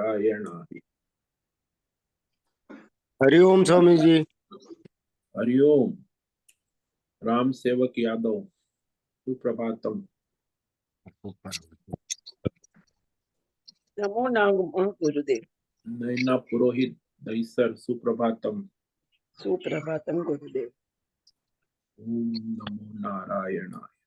नारायणाय। हरिओम स्वामी जी। हरिओम। राम सेवक यादव, सुप्रभातम। नमो नमः गुरुदेव। नैना पुरोहित दहीसर, सुप्रभातम। सुप्रभातम गुरुदेव। ओम नमो नारायणाय।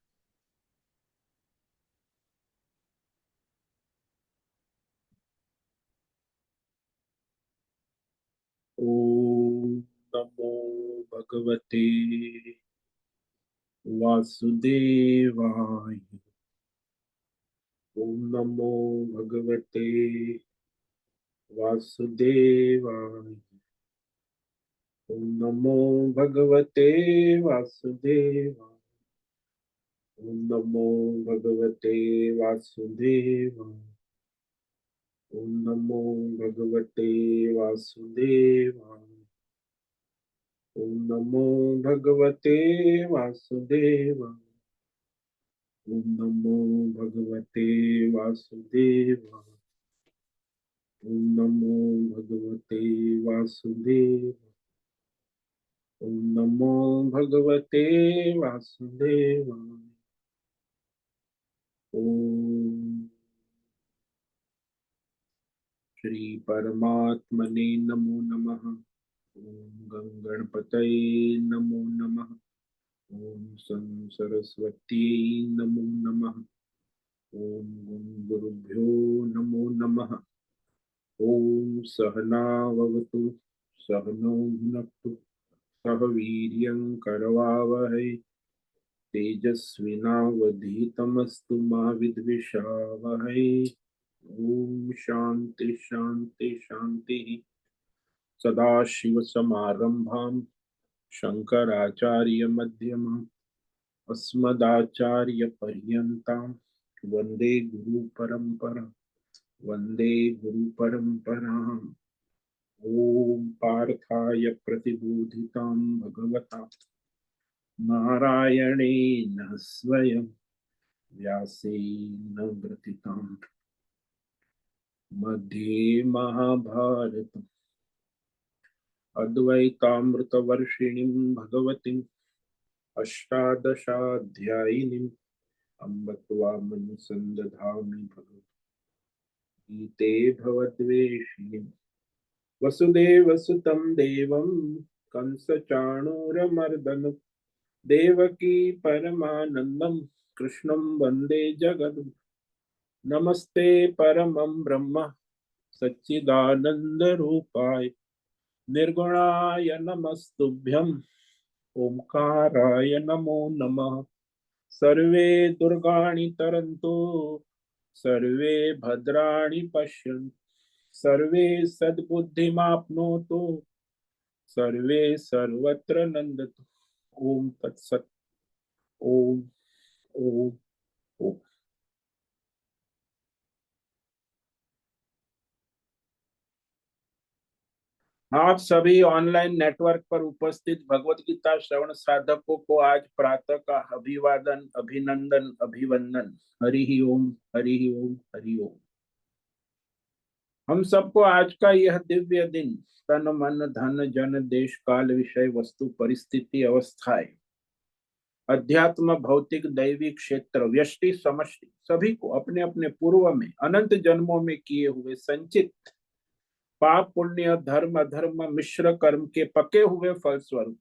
ओम नमो भगवते वासुदेवाय। ओम नमो भगवते वासुदेवाय। ओम नमो भगवते वासुदेवाय। ओम नमो भगवते वासुदेवाय। ओम नमो भगवते वासुदेवाय। ओम नमो भगवते वासुदेवाय। ओम नमो भगवते वासुदेवाय। ओम नमो भगवते वासुदेवाय। ओम नमो भगवते वासुदेवाय। ओम श्री परमात्मने नमो नमः। ओम गं गणपतये नमो नमः। ओम सं सरस्वती नमो नमः। ओम गं गुरुभ्यो नमो नमः। ओम सहना भवतु सहनौ भुनक्तु सह वीर्यं करवावहै तेजस्विनावधीतमस्तु मा विद्विषावहै। ओम शांति शांति शांति। सदाशिवसमारम्भां शंकराचार्यमध्यमाम् अस्मदाचार्यपर्यन्तां वन्दे गुरुपरम्परां। वन्दे गुरुपरम्पराम्। ओम पार्थाय प्रतिबोधितां भगवता नारायणेन स्वयं व्यासेन ग्रथिताम् मध्ये महाभारतम् अद्वैतामृतवर्षिणीं भगवतीम् अष्टादशाध्यायिनीम् अम्ब त्वामनुसन्दधामि भगवद्गीते भवद्वेषिणीम् वसुदेवसुतं देवं कंसचाणूरमर्दनं देवकी परमानन्दं कृष्णं वन्दे जगद्गुरुं। नमस्ते परमं ब्रह्म सच्चिदानन्दरूपाय निर्गुणाय नमस्तुभ्यं ओंकाराय नमो नमः। सर्वे दुर्गाणि तरन्तु सर्वे भद्राणि पश्यन्तु सर्वे सद्बुद्धिमाप्नोतु सर्वे सर्वत्र नंदतु। ओम तत्सत। ओम ओम ओम। आप सभी ऑनलाइन नेटवर्क पर उपस्थित भगवत गीता श्रवण साधकों को आज प्रातः का अभिवादन, अभिनंदन, अभिवंदन। हरि ओम, हरि ओम, हरि ओम। हम सबको आज का यह दिव्य दिन तन मन धन जन देश काल विषय वस्तु परिस्थिति अवस्थाएं अध्यात्म भौतिक दैवी क्षेत्र व्यष्टि समष्टि सभी को अपने अपने पूर्व में अनंत जन्मों में किए हुए संचित पाप पुण्य धर्म अधर्म मिश्र कर्म के पके हुए फलस्वरूप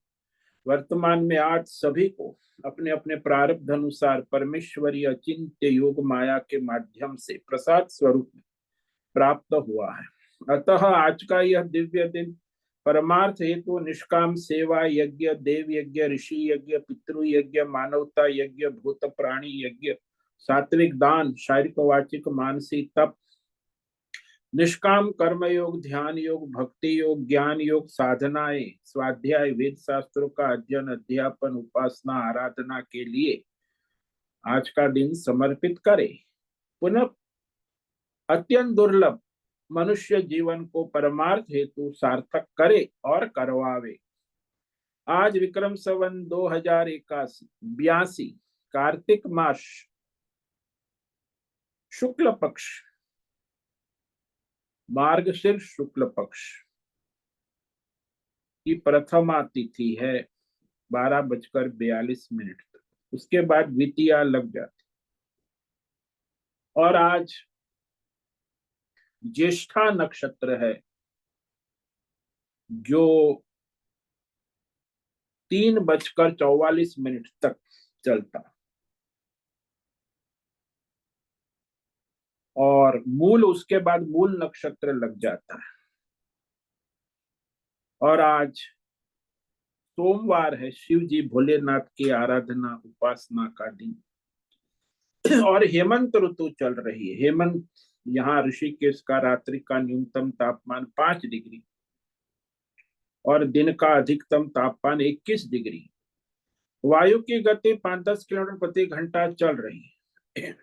वर्तमान में आज सभी को अपने अपने प्रारब्ध अनुसार परमेश्वरीय अचिंत्य योग माया के माध्यम से प्रसाद स्वरूप में प्राप्त हुआ है। अतः आज का यह दिव्य दिन परमार्थ हेतु निष्काम सेवा यज्ञ देव यज्ञ ऋषि यज्ञ पितृ यज्ञ मानवता यज्ञ भूत प्राणी यज्ञ सात्विक दान शारीरिक वाचिक मानसिक तप निष्काम कर्म योग ध्यान योग भक्ति योग ज्ञान योग साधनाएं स्वाध्याय वेद शास्त्रों का अध्ययन अध्यापन उपासना आराधना के लिए आज का दिन समर्पित करे। पुनः अत्यंत दुर्लभ मनुष्य जीवन को परमार्थ हेतु सार्थक करे और करवावे। आज विक्रम संवत 2081 कार्तिक मास शुक्ल पक्ष मार्गशीर्ष शुक्ल पक्ष की प्रथमा तिथि है 12:42 तक। उसके बाद द्वितीया लग जाती और आज ज्येष्ठा नक्षत्र है जो 3:44 तक चलता और मूल उसके बाद मूल नक्षत्र लग जाता है। और आज सोमवार है, शिव जी भोलेनाथ की आराधना उपासना का दिन और हेमंत ऋतु चल रही है। हेमंत यहाँ ऋषिकेश का रात्रि का न्यूनतम तापमान 5 डिग्री और दिन का अधिकतम तापमान 21 डिग्री। वायु की गति 5-10 किलोमीटर प्रति घंटा चल रही है।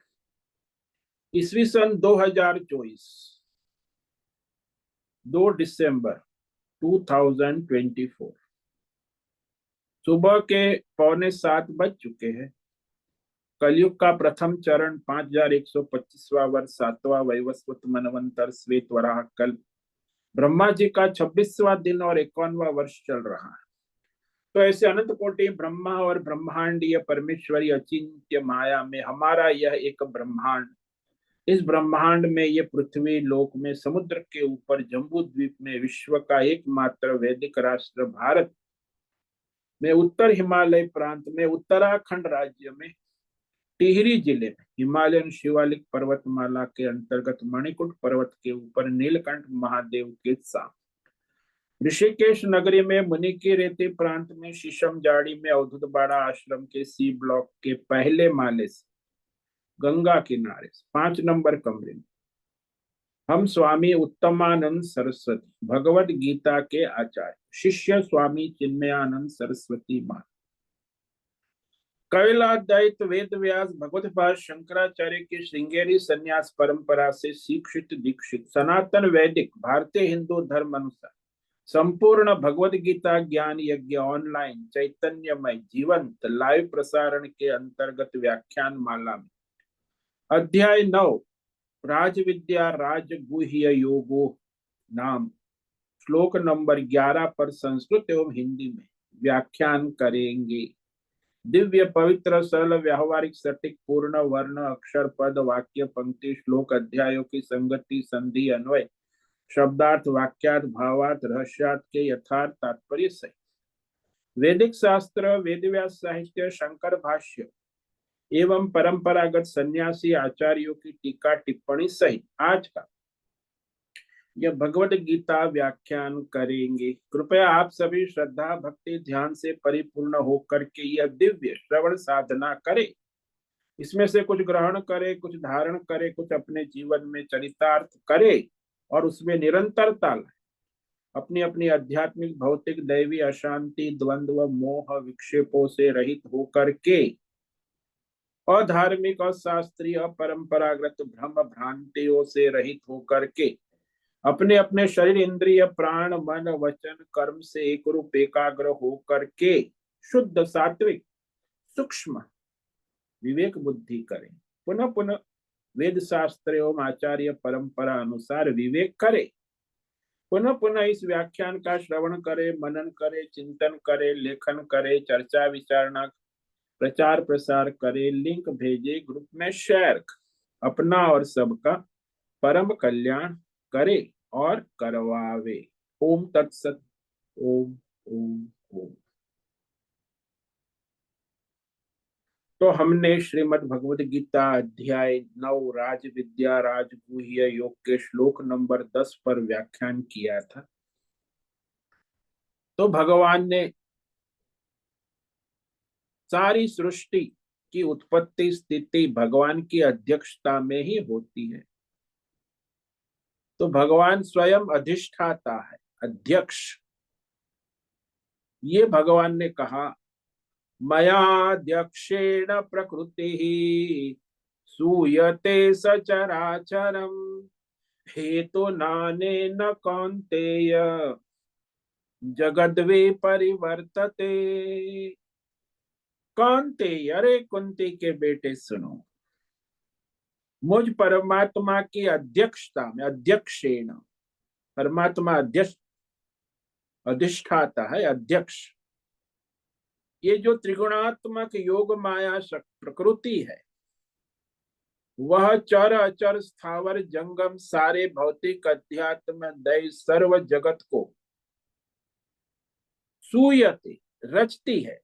ईस्वी सन 2024 2 दिसंबर 2024 सुबह के 6:45 बज चुके हैं। कलयुग का प्रथम चरण 5125वां वर्ष 7वां वैवस्वत मनवंतर श्वेत वराह कल्प ब्रह्मा जी का 26वां दिन और 51वां वर्ष चल रहा है। तो ऐसे अनंत कोटि ब्रह्मा और ब्रह्मांडीय परमेश्वरी अचिंत्य माया में हमारा यह एक ब्रह्मांड, इस ब्रह्मांड में ये पृथ्वी लोक में समुद्र के ऊपर जम्बू द्वीप में विश्व का एकमात्र वैदिक राष्ट्र भारत में उत्तर हिमालय प्रांत में उत्तराखंड राज्य में टिहरी जिले में हिमालयन शिवालिक पर्वतमाला के अंतर्गत मणिकुट पर्वत के ऊपर नीलकंठ महादेव के साथ ऋषिकेश नगरी में मुनि की रेती प्रांत में शीशम जाड़ी में अवधूतबाड़ा आश्रम के सी ब्लॉक के पहले माले से गंगा किनारे 5 नंबर कमरे में हम स्वामी उत्तमानंद सरस्वती भगवत गीता के आचार्य शिष्य स्वामी चिन्मयानंद सरस्वती मान कैलादैत वेद व्यास भगवत भाष शंकराचार्य की श्रृंगेरी संन्यास परंपरा से शिक्षित दीक्षित सनातन वैदिक भारतीय हिंदू धर्म अनुसार संपूर्ण भगवत गीता ज्ञान यज्ञ ऑनलाइन चैतन्यमय जीवंत लाइव प्रसारण के अंतर्गत व्याख्यान माला में अध्याय 9 राज विद्या राजगुह्य योगो नाम श्लोक नंबर 11 पर संस्कृत एवं हिंदी में व्याख्यान करेंगे। दिव्य पवित्र सरल व्यावहारिक सटीक पूर्ण वर्ण अक्षर पद वाक्य पंक्ति श्लोक अध्यायों की संगति संधि अन्वय शब्दार्थ वाक्यार्थ भावार्थ रहस्यार्थ के यथार्थ तात्पर्य सहित वैदिक शास्त्र वेदव्यास साहित्य शंकर भाष्य एवं परंपरागत सन्यासी आचार्यों की टीका टिप्पणी सहित आज का यह भगवत गीता व्याख्यान करेंगे। कृपया आप सभी श्रद्धा भक्ति ध्यान से परिपूर्ण होकर के यह दिव्य श्रवण साधना करें। इसमें से कुछ ग्रहण करे, कुछ धारण करे, कुछ अपने जीवन में चरितार्थ करे और उसमें निरंतरता लाए। अपनी अपनी आध्यात्मिक भौतिक दैवी अशांति द्वंद्व मोह विक्षेपों से रहित होकर के अधार्मिक अशास्त्रीय परंपरागत भ्रम भ्रांतियों से रहित होकर के अपने अपने शरीर इंद्रिय प्राण मन वचन कर्म से एक रूप एकाग्र होकर के शुद्ध सात्विक सूक्ष्म विवेक बुद्धि करें। पुनः पुनः वेद शास्त्र एवं आचार्य परंपरा अनुसार विवेक करे। पुनः पुनः इस व्याख्यान का श्रवण करे, मनन करे, चिंतन करे, लेखन करे, चर्चा विचारणा प्रचार प्रसार करे, लिंक भेजे, ग्रुप में शेयर, अपना और सबका परम कल्याण करे और करवावे। ओम तत्सत। ओम ओम ओम। तो हमने श्रीमद् भगवद गीता अध्याय 9 राज विद्या राजगुह्य योग के श्लोक नंबर 10 पर व्याख्यान किया था। तो भगवान ने सारी सृष्टि की उत्पत्ति स्थिति भगवान की अध्यक्षता में ही होती है। तो भगवान स्वयं अधिष्ठाता है, अध्यक्ष। ये भगवान ने कहा मयाध्यक्षेण प्रकृति सूयते सचराचरम हेतु नानेन कौन्तेय जगद्वे परिवर्तते। कौन्तेय, अरे कुंती के बेटे सुनो, मुझ परमात्मा की अध्यक्षता में, अध्यक्षेण परमात्मा अध्यक्ष अधिष्ठाता है, अध्यक्ष। ये जो त्रिगुणात्मक योग माया प्रकृति है, वह चर अचर स्थावर जंगम सारे भौतिक अध्यात्म दैव सर्व जगत को सूयते रचती है,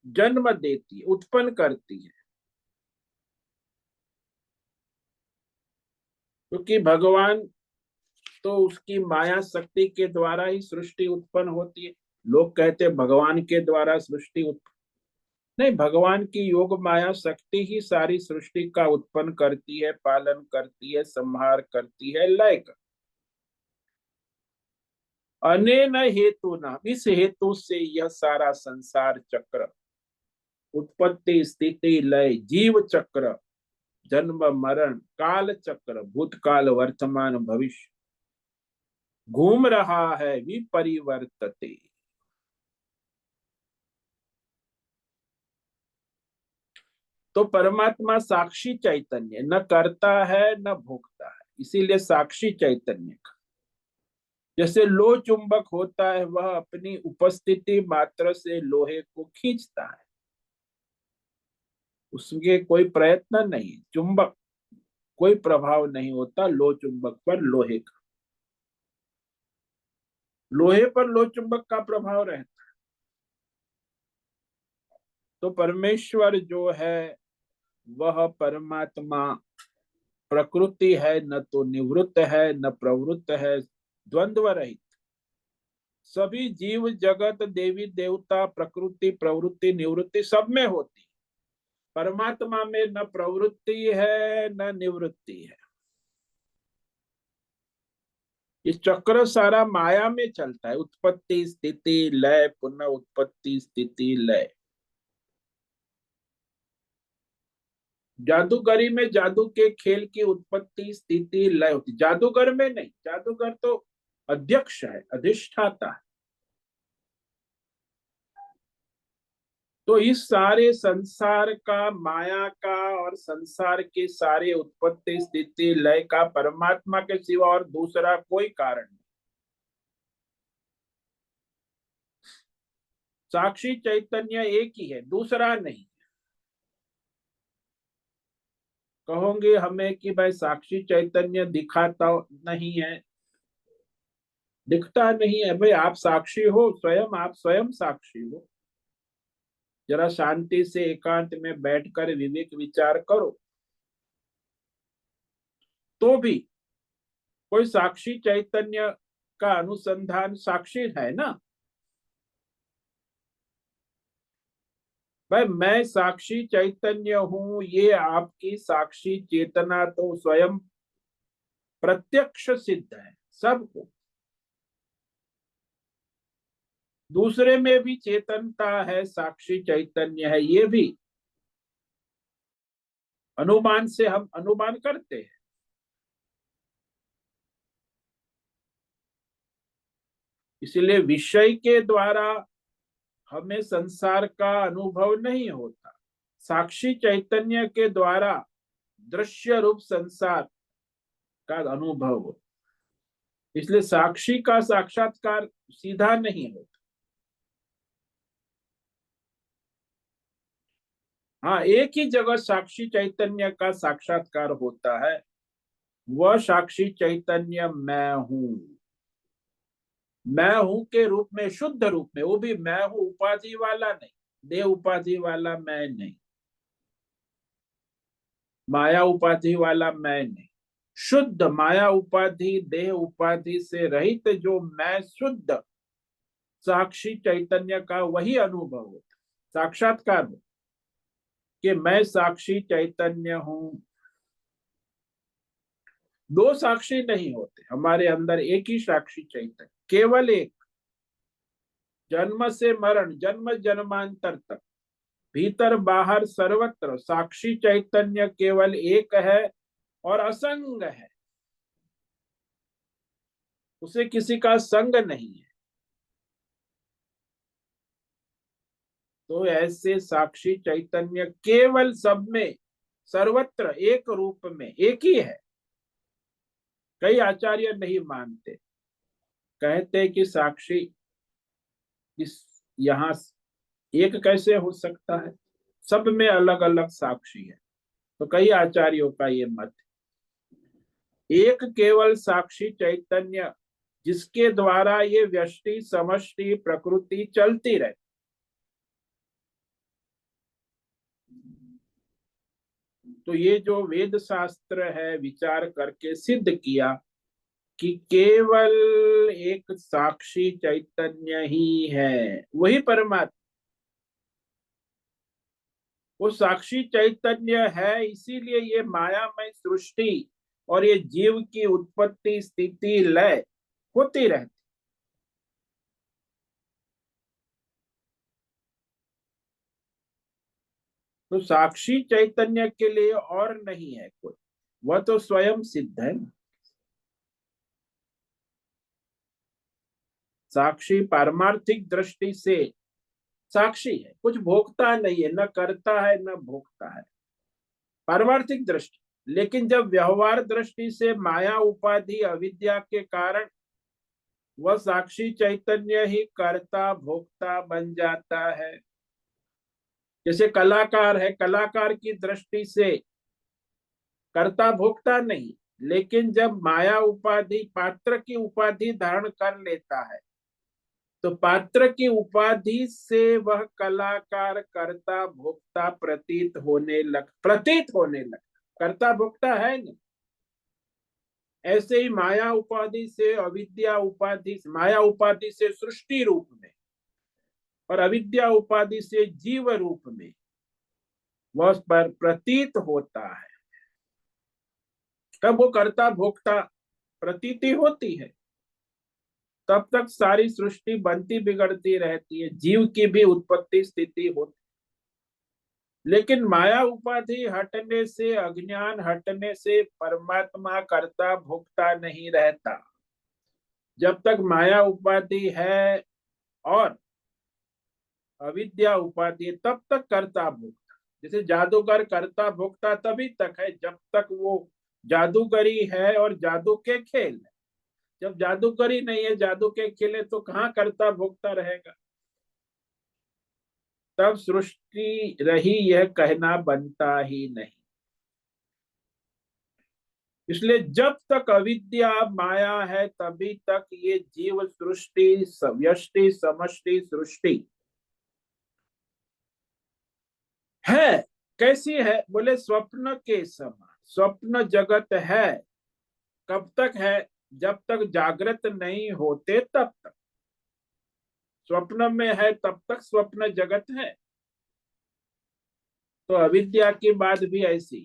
जन्म देती, उत्पन्न करती है। क्योंकि भगवान तो उसकी माया शक्ति के द्वारा ही सृष्टि उत्पन्न होती है। लोग कहते हैं भगवान के द्वारा सृष्टि उत्पन्न, नहीं, भगवान की योग माया शक्ति ही सारी सृष्टि का उत्पन्न करती है, पालन करती है, संहार करती है, लय कर। अनेन हेतु न, इस हेतु से यह सारा संसार चक्र, उत्पत्ति स्थिति लय, जीव चक्र, जन्म मरण, काल चक्र, भूतकाल वर्तमान भविष्य घूम रहा है, विपरिवर्तते। तो परमात्मा साक्षी चैतन्य, न करता है न भोगता है, इसीलिए साक्षी चैतन्य का। जैसे लो चुंबक होता है, वह अपनी उपस्थिति मात्र से लोहे को खींचता है, उसके कोई प्रयत्न नहीं, चुंबक कोई प्रभाव नहीं होता लो चुंबक पर लोहे का। लोहे पर लो चुंबक का प्रभाव रहता है। तो परमेश्वर जो है वह परमात्मा प्रकृति है, न तो निवृत्त है न प्रवृत्त है, द्वंद्व रहित। सभी जीव जगत देवी देवता प्रकृति प्रवृत्ति निवृत्ति सब में होती, परमात्मा में न प्रवृत्ति है न निवृत्ति है। ये चक्र सारा माया में चलता है, उत्पत्ति स्थिति लय, पुनः उत्पत्ति स्थिति लय। जादूगरी में जादू के खेल की उत्पत्ति स्थिति लय होती, जादूगर में नहीं। जादूगर तो अध्यक्ष है, अधिष्ठाता है। तो इस सारे संसार का, माया का और संसार के सारे उत्पत्ति स्थिति लय का परमात्मा के सिवा और दूसरा कोई कारण नहीं। साक्षी चैतन्य एक ही है, दूसरा नहीं। कहोगे हमें कि भाई साक्षी चैतन्य दिखाता नहीं है, दिखता नहीं है। भाई आप साक्षी हो स्वयं, आप स्वयं साक्षी हो। जरा शांति से एकांत में बैठकर विवेक विचार करो, तो भी कोई साक्षी चैतन्य का अनुसंधान साक्षी है ना। भाई मैं साक्षी चैतन्य हूं, ये आपकी साक्षी चेतना तो स्वयं प्रत्यक्ष सिद्ध है सबको। दूसरे में भी चेतनता है, साक्षी चैतन्य है, ये भी अनुमान से हम अनुमान करते हैं। इसलिए विषय के द्वारा हमें संसार का अनुभव नहीं होता, साक्षी चैतन्य के द्वारा दृश्य रूप संसार का अनुभव होता। इसलिए साक्षी का साक्षात्कार सीधा नहीं होता। हाँ, एक ही जगह साक्षी चैतन्य का साक्षात्कार होता है, वह साक्षी चैतन्य मैं हूं। मैं हूं के रूप में, शुद्ध रूप में, वो भी मैं हूं उपाधि वाला नहीं, देह उपाधि वाला मैं नहीं, माया उपाधि वाला मैं नहीं। शुद्ध माया उपाधि देह उपाधि से रहित जो मैं शुद्ध साक्षी चैतन्य का वही अनुभव होता, साक्षात्कार हो कि मैं साक्षी चैतन्य हूं। दो साक्षी नहीं होते हमारे अंदर, एक ही साक्षी चैतन्य, केवल एक। जन्म से मरण, जन्म जन्मांतर तक, भीतर बाहर सर्वत्र साक्षी चैतन्य केवल एक है और असंग है, उसे किसी का संग नहीं है। तो ऐसे साक्षी चैतन्य केवल सब में, सर्वत्र एक रूप में एक ही है। कई आचार्य नहीं मानते, कहते कि साक्षी इस यहाँ एक कैसे हो सकता है, सब में अलग अलग साक्षी है। तो कई आचार्यों का ये मत है। एक केवल साक्षी चैतन्य जिसके द्वारा ये व्यष्टि समष्टि प्रकृति चलती रहे। तो ये जो वेद शास्त्र है विचार करके सिद्ध किया कि केवल एक साक्षी चैतन्य ही है, वही परमात्मा। वो साक्षी चैतन्य है, इसीलिए ये मायामय सृष्टि और ये जीव की उत्पत्ति स्थिति लय होती रहती। तो साक्षी चैतन्य के लिए और नहीं है कोई, वह तो स्वयं सिद्ध है। साक्षी पारमार्थिक दृष्टि से साक्षी है, कुछ भोगता नहीं है, न करता है न भोगता है, पारमार्थिक दृष्टि। लेकिन जब व्यवहार दृष्टि से माया उपाधि अविद्या के कारण वह साक्षी चैतन्य ही कर्ता भोक्ता बन जाता है। जैसे कलाकार है, कलाकार की दृष्टि से कर्ता भोक्ता नहीं, लेकिन जब माया उपाधि पात्र की उपाधि धारण कर लेता है तो पात्र की उपाधि से वह कलाकार कर्ता भोक्ता प्रतीत होने लग, कर्ता भोक्ता है नहीं। ऐसे ही माया उपाधि से अविद्या उपाधि, माया उपाधि से सृष्टि रूप में और अविद्या उपाधि से जीव रूप में वह पर प्रतीत होता है। कब वो कर्ता भोक्ता प्रतीति होती है, तब तक सारी सृष्टि बनती बिगड़ती रहती है, जीव की भी उत्पत्ति स्थिति होती। लेकिन माया उपाधि हटने से, अज्ञान हटने से परमात्मा कर्ता भोक्ता नहीं रहता। जब तक माया उपाधि है और अविद्या उपाधि, तब तक कर्ता भोक्ता। जैसे जादूगर कर्ता भोक्ता तभी तक है जब तक वो जादूगरी है और जादू के खेल है। जब जादूगरी नहीं है, जादू के खेल है, तो कहाँ कर्ता भोक्ता रहेगा। तब सृष्टि रही यह कहना बनता ही नहीं। इसलिए जब तक अविद्या माया है तभी तक ये जीव सृष्टि व्यष्टि समष्टि सृष्टि है। कैसी है बोले, स्वप्न के समान स्वप्न जगत है। कब तक है, जब तक जागृत नहीं होते तब तक स्वप्न में है, तब तक स्वप्न जगत है। तो अविद्या की बात भी ऐसी,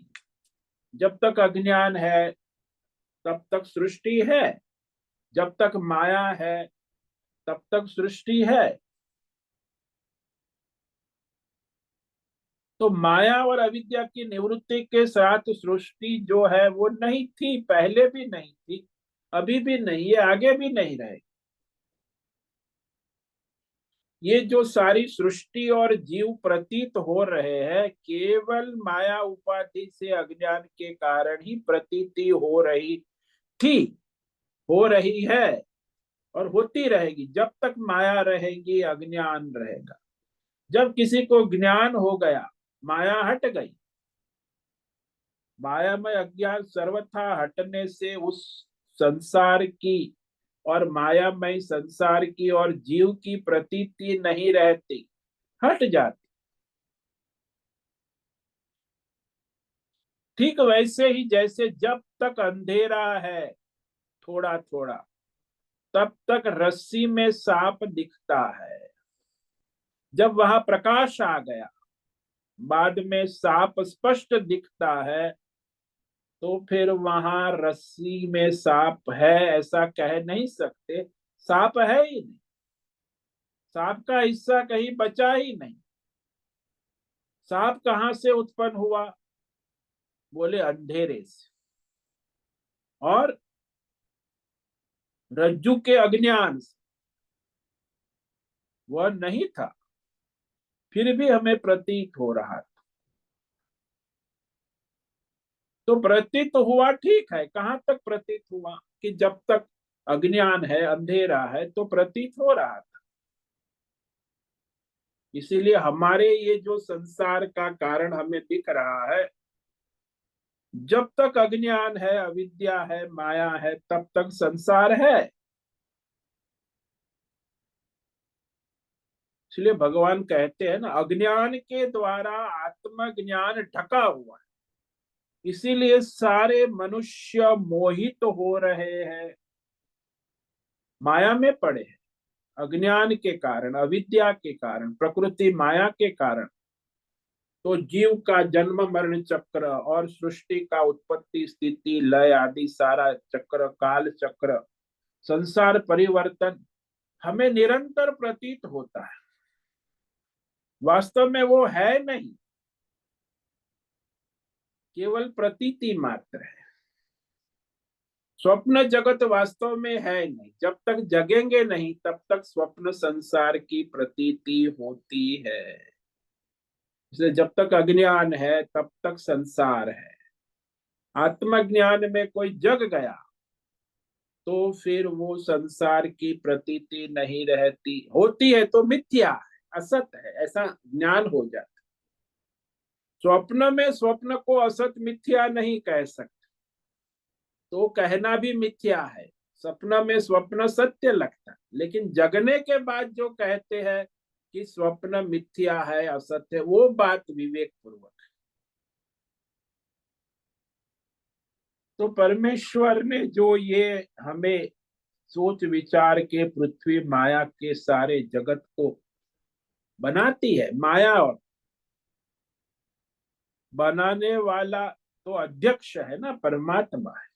जब तक अज्ञान है तब तक सृष्टि है, जब तक माया है तब तक सृष्टि है। तो माया और अविद्या की निवृत्ति के साथ सृष्टि जो है वो नहीं थी, पहले भी नहीं थी, अभी भी नहीं है, आगे भी नहीं रहेगी। ये जो सारी सृष्टि और जीव प्रतीत हो रहे हैं, केवल माया उपाधि से अज्ञान के कारण ही प्रतीति हो रही थी, हो रही है और होती रहेगी। जब तक माया रहेगी अज्ञान रहेगा। जब किसी को ज्ञान हो गया, माया हट गई। माया में अज्ञान सर्वथा हटने से उस संसार की और मायामय संसार की और जीव की प्रतीति नहीं रहती, हट जाती। ठीक वैसे ही जैसे जब तक अंधेरा है थोड़ा थोड़ा, तब तक रस्सी में सांप दिखता है। जब वहां प्रकाश आ गया, बाद में सांप स्पष्ट दिखता है, तो फिर वहां रस्सी में सांप है ऐसा कह नहीं सकते। सांप है ही नहीं, सांप का हिस्सा कहीं बचा ही नहीं। सांप कहां से उत्पन्न हुआ, बोले अंधेरे से और रज्जू के अज्ञान से। वह नहीं था, फिर भी हमें प्रतीत हो रहा था। तो प्रतीत हुआ, ठीक है, कहां तक प्रतीत हुआ कि जब तक अज्ञान है, अंधेरा है, तो प्रतीत हो रहा था। इसीलिए हमारे ये जो संसार का कारण हमें दिख रहा है, जब तक अज्ञान है, अविद्या है, माया है, तब तक संसार है। इसलिए भगवान कहते हैं ना, अज्ञान के द्वारा आत्मज्ञान ढका हुआ है, इसीलिए सारे मनुष्य मोहित हो रहे हैं, माया में पड़े हैं। अज्ञान के कारण, अविद्या के कारण, प्रकृति माया के कारण तो जीव का जन्म मरण चक्र और सृष्टि का उत्पत्ति स्थिति लय आदि सारा चक्र, काल चक्र, संसार परिवर्तन हमें निरंतर प्रतीत होता है। वास्तव में वो है नहीं, केवल प्रतीति मात्र है। स्वप्न जगत वास्तव में है नहीं। जब तक जगेंगे नहीं, तब तक स्वप्न संसार की प्रतीति होती है। इसलिए जब तक अज्ञान है, तब तक संसार है। आत्मज्ञान में कोई जग गया तो फिर वो संसार की प्रतीति नहीं रहती, होती है तो मिथ्या है, असत है, ऐसा ज्ञान हो जाता। स्वप्न में स्वप्न को असत मिथ्या नहीं कह सकते, तो कहना भी मिथ्या है। स्वप्न में स्वप्न सत्य लगता, लेकिन जगने के बाद जो कहते हैं कि स्वप्न मिथ्या है, असत्य, वो बात विवेक पूर्वक। तो परमेश्वर ने जो ये हमें सोच विचार के पृथ्वी माया के सारे जगत को बनाती है, माया, और बनाने वाला तो अध्यक्ष है ना, परमात्मा है।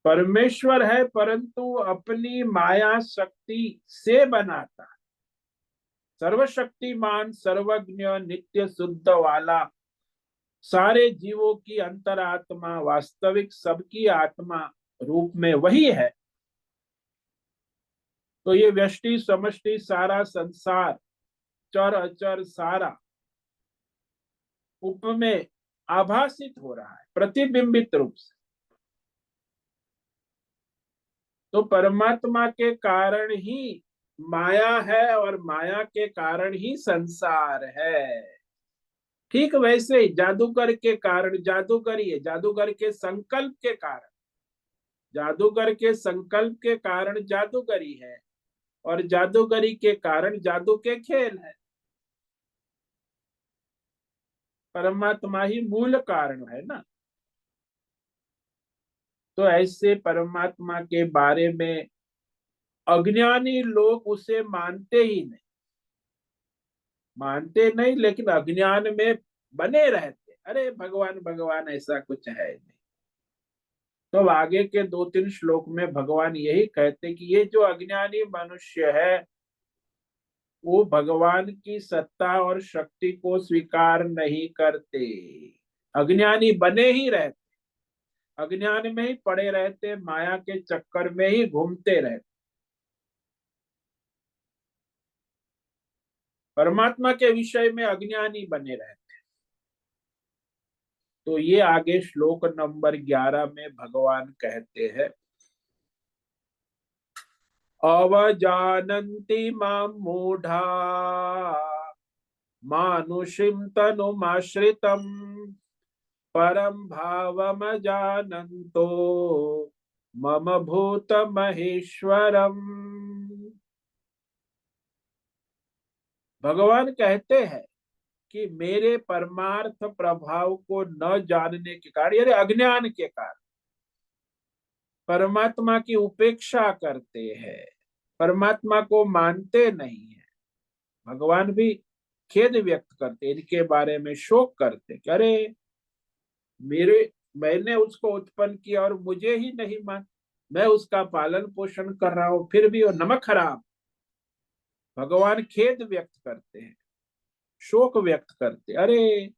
परमेश्वर है, परंतु अपनी माया शक्ति से बनाता है। सर्वशक्तिमान, सर्वज्ञ, नित्य शुद्ध वाला, सारे जीवों की अंतरात्मा, वास्तविक सबकी आत्मा रूप में वही है। तो ये व्यष्टि समष्टि सारा संसार, चर अचर सारा उप में आभासित हो रहा है, प्रतिबिंबित रूप से। तो परमात्मा के कारण ही माया है और माया के कारण ही संसार है। ठीक वैसे ही जादूगर के कारण जादूगरी है, जादूगर के संकल्प के कारण, जादूगर के संकल्प के कारण जादूगरी है, और जादूगरी के कारण जादू के खेल है। परमात्मा ही मूल कारण है ना। तो ऐसे परमात्मा के बारे में अज्ञानी लोग उसे मानते ही नहीं, मानते नहीं, लेकिन अज्ञान में बने रहते। अरे भगवान भगवान ऐसा कुछ है नहीं। तो अब आगे के 2-3 श्लोक में भगवान यही कहते कि ये जो अज्ञानी मनुष्य है, वो भगवान की सत्ता और शक्ति को स्वीकार नहीं करते, अज्ञानी बने ही रहते, अज्ञान में ही पड़े रहते, माया के चक्कर में ही घूमते रहते, परमात्मा के विषय में अज्ञानी बने रहते। तो ये आगे श्लोक नंबर 11 में भगवान कहते हैं, अवजानन्ति मां मूढ़ा मानुषीं तनुमाश्रितम् परम भावमजानन्तो मम भूत महेश्वरम। भगवान कहते हैं कि मेरे परमार्थ प्रभाव को न जानने के कारण, यानी अज्ञान के कारण, परमात्मा की उपेक्षा करते हैं, परमात्मा को मानते नहीं है। भगवान भी खेद व्यक्त करते, इनके बारे में शोक करते कि अरे मेरे, मैंने उसको उत्पन्न किया और मुझे ही नहीं मान, मैं उसका पालन पोषण कर रहा हूं, फिर भी वो नमक हराम। भगवान खेद व्यक्त करते हैं, शोक व्यक्त करते, अरे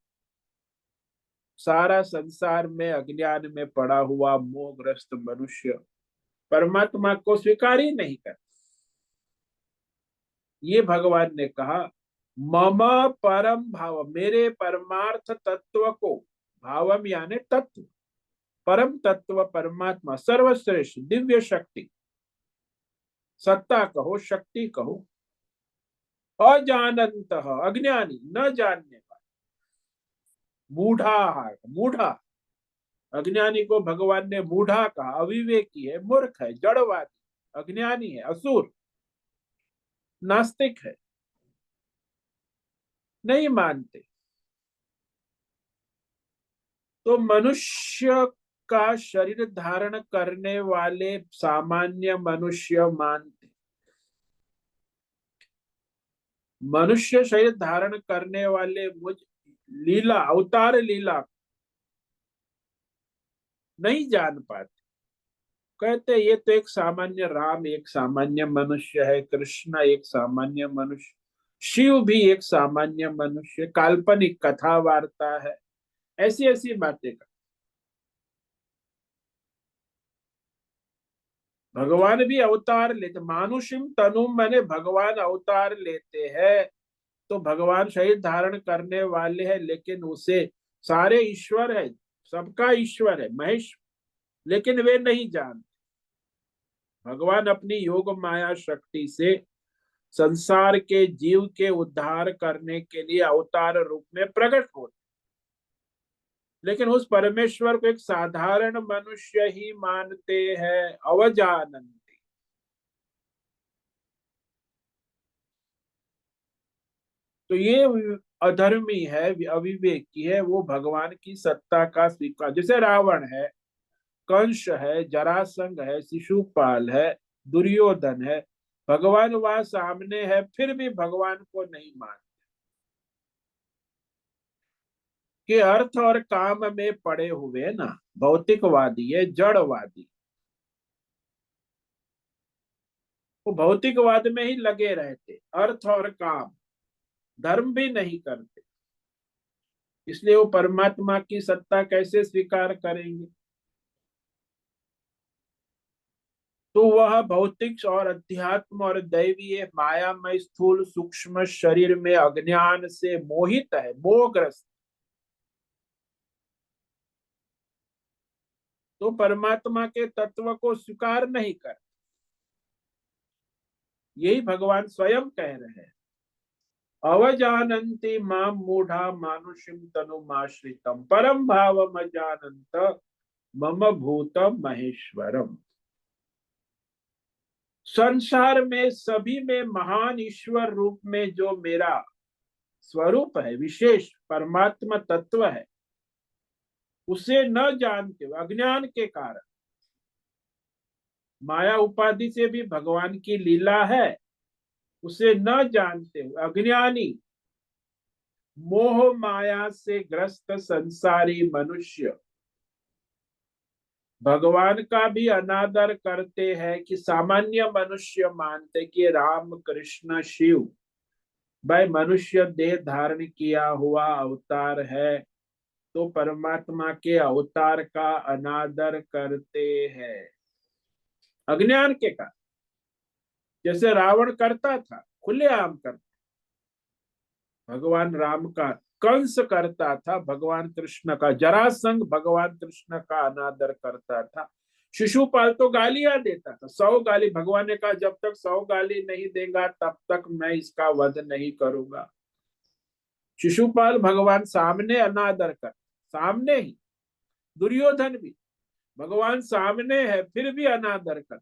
सारा संसार में अज्ञान में पड़ा हुआ मोहग्रस्त मनुष्य परमात्मा को स्वीकार ही नहीं करता। ये भगवान ने कहा, मम परम भाव, मेरे परमार्थ तत्व को, भावम यानी तत्व, परम तत्व परमात्मा सर्वश्रेष्ठ दिव्य शक्ति, सत्ता कहो शक्ति कहो, अजानंत अज्ञानी न जानने वाला, मूढ़ा मूढ़ा, अज्ञानी को भगवान ने मूढ़ा कहा, अविवेकी है, मूर्ख है, जड़वादी, अज्ञानी है, असुर, नास्तिक है, नहीं मानते। तो मनुष्य का शरीर धारण करने वाले सामान्य मनुष्य मानते, मनुष्य शरीर धारण करने वाले मुझ लीला अवतार लीला नहीं जान पाते। कहते ये तो एक सामान्य राम एक सामान्य मनुष्य है, कृष्ण एक सामान्य मनुष्य, शिव भी एक सामान्य मनुष्य, काल्पनिक कथा वार्ता है, ऐसी ऐसी बातें कर। भगवान भी अवतार लेते, मानुषिम तनुम मैंने भगवान अवतार लेते हैं, तो भगवान शरीर धारण करने वाले हैं, लेकिन उसे सारे ईश्वर है, सबका ईश्वर है महेश, लेकिन वे नहीं जानते। भगवान अपनी योग माया शक्ति से संसार के जीव के उद्धार करने के लिए अवतार रूप में प्रकट होते, लेकिन उस परमेश्वर को एक साधारण मनुष्य ही मानते हैं, अवजानंती। तो ये अधर्मी है, अविवेकी है, वो भगवान की सत्ता का स्वीकार, जैसे रावण है, कंस है, जरासंध है, शिशुपाल है, दुर्योधन है, भगवान वहां सामने है, फिर भी भगवान को नहीं मानते, कि अर्थ और काम में पड़े हुए ना, भौतिकवादी है, जड़वादी, वो भौतिकवाद में ही लगे रहते, अर्थ और काम, धर्म भी नहीं करते, इसलिए वो परमात्मा की सत्ता कैसे स्वीकार करेंगे। तो वह भौतिक और अध्यात्म और दैवीय मायामय स्थूल सूक्ष्म शरीर में अज्ञान से मोहित है, मोहग्रस्त, तो परमात्मा के तत्व को स्वीकार नहीं कर। यही भगवान स्वयं कह रहे हैं, अवजानन्ति मां मूढ़ा मानुषिम तनुमाश्रितम परम भावम अजानन्त मम भूतम महेश्वरम। संसार में सभी में महान ईश्वर रूप में जो मेरा स्वरूप है, विशेष परमात्मा तत्व है, उसे न जानते हो अज्ञान के कारण, माया उपाधि से भी भगवान की लीला है, उसे न जानते हो अज्ञानी, मोह माया से ग्रस्त संसारी मनुष्य भगवान का भी अनादर करते हैं, कि सामान्य मनुष्य मानते कि राम कृष्ण शिव भाई मनुष्य देह धारण किया हुआ अवतार है, तो परमात्मा के अवतार का अनादर करते हैं अज्ञान के कारण, जैसे रावण करता था, खुलेआम करता, भगवान राम का, कंस करता था भगवान कृष्ण का, जरासंध भगवान कृष्ण का अनादर करता था, शिशुपाल तो गालियां देता था, 100 गाली, भगवान ने कहा जब तक 100 गाली नहीं देगा तब तक मैं इसका वध नहीं करूंगा। शिशुपाल भगवान सामने अनादर कर, सामने ही, दुर्योधन भी भगवान सामने है फिर भी अनादर कर,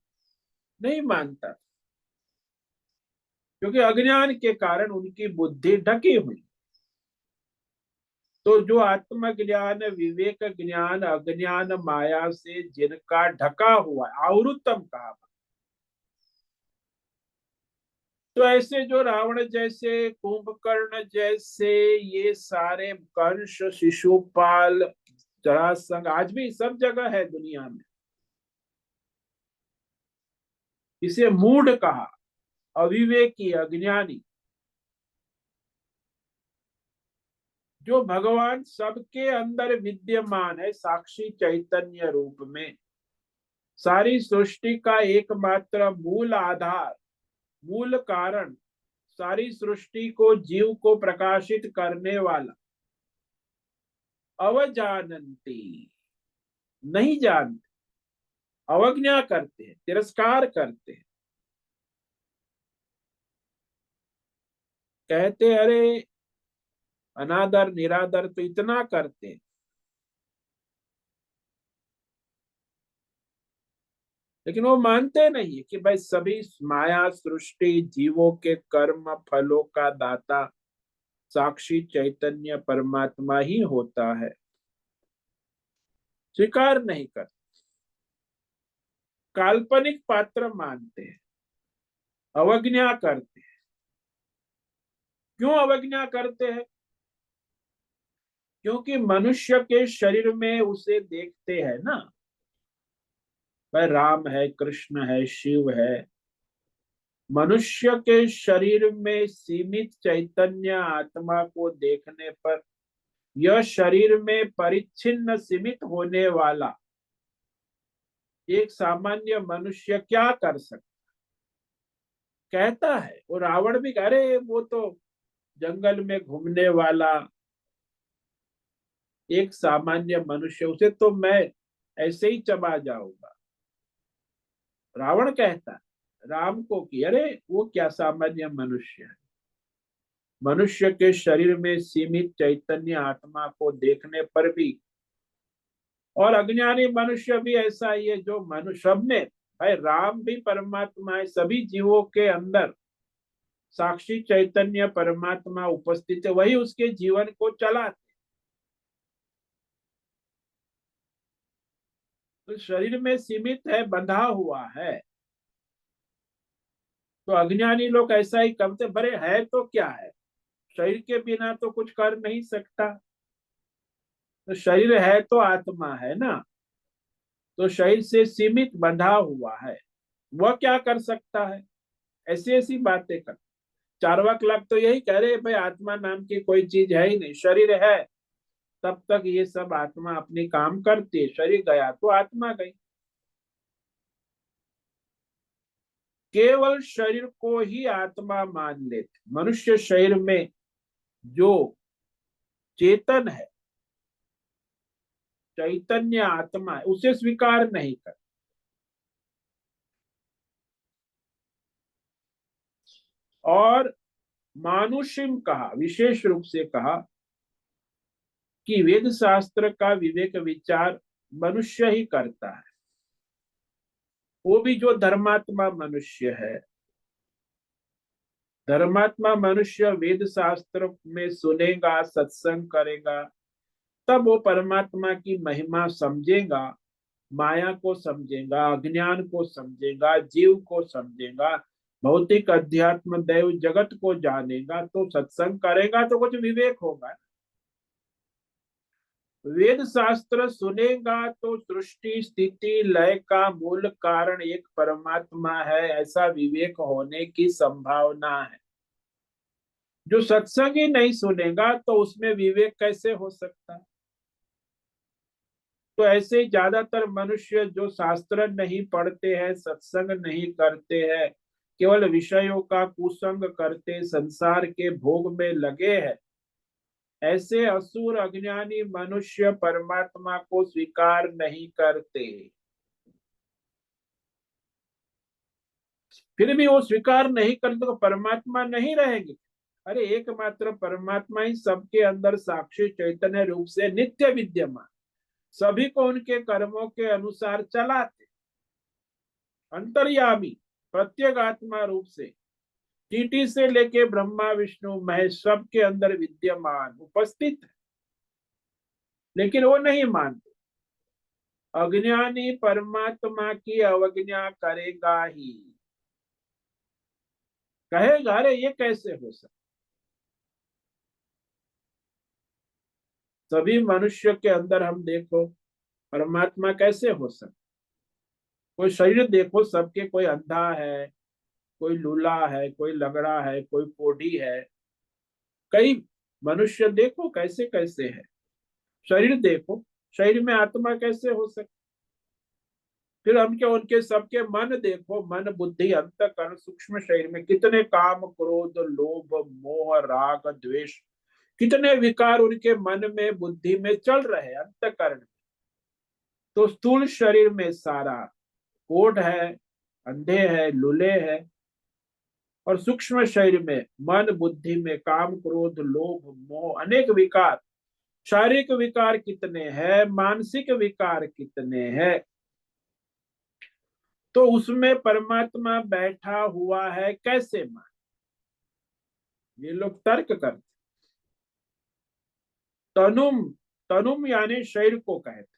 नहीं मानता, क्योंकि अज्ञान के कारण उनकी बुद्धि ढकी हुई। तो जो आत्मज्ञान विवेक ज्ञान अज्ञान माया से जिनका ढका हुआ, आवृतम कहा, तो ऐसे जो रावण जैसे, कुंभकर्ण जैसे, ये सारे कंस शिशुपाल जरासंध आज भी सब जगह है दुनिया में, इसे मूढ़ कहा, अविवेकी अज्ञानी, जो भगवान सबके अंदर विद्यमान है साक्षी चैतन्य रूप में, सारी सृष्टि का एकमात्र मूल आधार, मूल कारण, सारी सृष्टि को जीव को प्रकाशित करने वाला, अवजानंती, नहीं जानते, अवज्ञा करते हैं, तिरस्कार करते हैं, कहते अरे अनादर निरादर तो इतना करते हैं, लेकिन वो मानते नहीं है कि भाई सभी माया सृष्टि जीवों के कर्म फलों का दाता साक्षी चैतन्य परमात्मा ही होता है। स्वीकार नहीं करते, काल्पनिक पात्र मानते हैं, अवज्ञा करते हैं। क्यों अवज्ञा करते हैं? क्योंकि मनुष्य के शरीर में उसे देखते हैं ना, भाई राम है, कृष्ण है, शिव है। मनुष्य के शरीर में सीमित चैतन्य आत्मा को देखने पर यह शरीर में परिच्छिन्न सीमित होने वाला एक सामान्य मनुष्य क्या कर सकता? कहता है वो रावण भी, अरे वो तो जंगल में घूमने वाला एक सामान्य मनुष्य, उसे तो मैं ऐसे ही चबा जाऊंगा। रावण कहता है राम को कि अरे वो क्या सामान्य मनुष्य है। मनुष्य के शरीर में सीमित चैतन्य आत्मा को देखने पर भी, और अज्ञानी मनुष्य भी ऐसा ही है, जो मनुष्य सब में, भाई राम भी परमात्मा है, सभी जीवों के अंदर साक्षी चैतन्य परमात्मा उपस्थित है, वही उसके जीवन को चलाते। तो शरीर में सीमित है, बंधा हुआ है, तो अज्ञानी लोग ऐसा ही करते, बड़े है तो क्या है, शरीर के बिना तो कुछ कर नहीं सकता। तो शरीर है तो आत्मा है ना, तो शरीर से सीमित बंधा हुआ है, वह क्या कर सकता है? ऐसी ऐसी बातें कर। चारवाक लोग तो यही कह रहे भाई आत्मा नाम की कोई चीज है ही नहीं, शरीर है तब तक ये सब आत्मा अपनी काम करती है, शरीर गया तो आत्मा गई। केवल शरीर को ही आत्मा मान लेते। मनुष्य शरीर में जो चेतन है, चैतन्य आत्मा है, उसे स्वीकार नहीं कर। और मानुषिम कहा, विशेष रूप से कहा कि वेद शास्त्र का विवेक विचार मनुष्य ही करता है। वो भी जो धर्मात्मा मनुष्य है। धर्मात्मा मनुष्य वेद शास्त्र में सुनेगा, सत्संग करेगा, तब वो परमात्मा की महिमा समझेगा, माया को समझेगा, अज्ञान को समझेगा, जीव को समझेगा, भौतिक अध्यात्म दैव जगत को जानेगा। तो सत्संग करेगा तो कुछ विवेक होगा। वेद शास्त्र सुनेगा तो सृष्टि स्थिति लय का मूल कारण एक परमात्मा है, ऐसा विवेक होने की संभावना है। जो सत्संग ही नहीं सुनेगा तो उसमें विवेक कैसे हो सकता है? तो ऐसे ही ज्यादातर मनुष्य जो शास्त्र नहीं पढ़ते हैं, सत्संग नहीं करते हैं, केवल विषयों का कुसंग करते, संसार के भोग में लगे हैं, ऐसे असुर अज्ञानी मनुष्य परमात्मा को स्वीकार नहीं करते। फिर भी वो स्वीकार नहीं करते तो परमात्मा नहीं रहेंगे। अरे एकमात्र परमात्मा ही सबके अंदर साक्षी चैतन्य रूप से नित्य विद्यमान, सभी को उनके कर्मों के अनुसार चलाते, अंतर्यामी, प्रत्येक आत्मा रूप से चींटी से लेके ब्रह्मा विष्णु महेश सबके अंदर विद्यमान उपस्थित है। लेकिन वो नहीं मानते। अज्ञानी परमात्मा की अवज्ञा करेगा ही, कहेगा अरे ये कैसे हो सकता। सभी मनुष्य के अंदर हम देखो परमात्मा कैसे हो सकता। कोई शरीर देखो सबके, कोई अंधा है, कोई लूला है, कोई लगड़ा है, कोई कोढ़ी है, कई मनुष्य देखो कैसे कैसे है। शरीर देखो, शरीर में आत्मा कैसे हो सकती। फिर हम क्या उनके सबके मन देखो, मन बुद्धि अंतःकरण सूक्ष्म शरीर में कितने काम क्रोध लोभ मोह राग द्वेष, कितने विकार उनके मन में बुद्धि में चल रहे हैं अंतःकरण में। तो स्थूल शरीर में सारा कोढ़ है, अंधे है, लूले है, और सूक्ष्म शरीर में मन बुद्धि में काम क्रोध लोभ मोह अनेक विकार, शारीरिक विकार कितने हैं, मानसिक विकार कितने हैं। तो उसमें परमात्मा बैठा हुआ है कैसे मान, ये लोग तर्क करते। तनुम, तनुम यानी शरीर को कहते।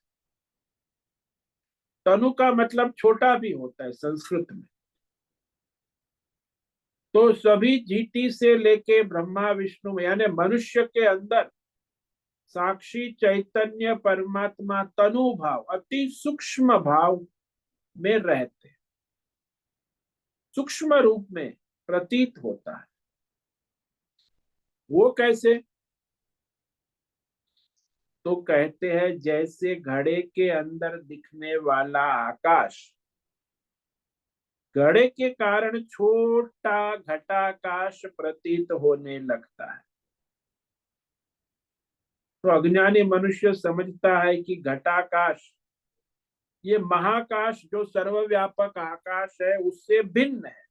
तनु का मतलब छोटा भी होता है संस्कृत में। तो सभी जीटी से लेके ब्रह्मा विष्णु यानी मनुष्य के अंदर साक्षी चैतन्य परमात्मा तनु भाव अति सूक्ष्म भाव में रहते, सूक्ष्म रूप में प्रतीत होता है। वो कैसे? तो कहते हैं जैसे घड़े के अंदर दिखने वाला आकाश घड़े के कारण छोटा घटाकाश प्रतीत होने लगता है। तो अज्ञानी मनुष्य समझता है कि घटाकाश ये महाकाश जो सर्वव्यापक आकाश है उससे भिन्न है।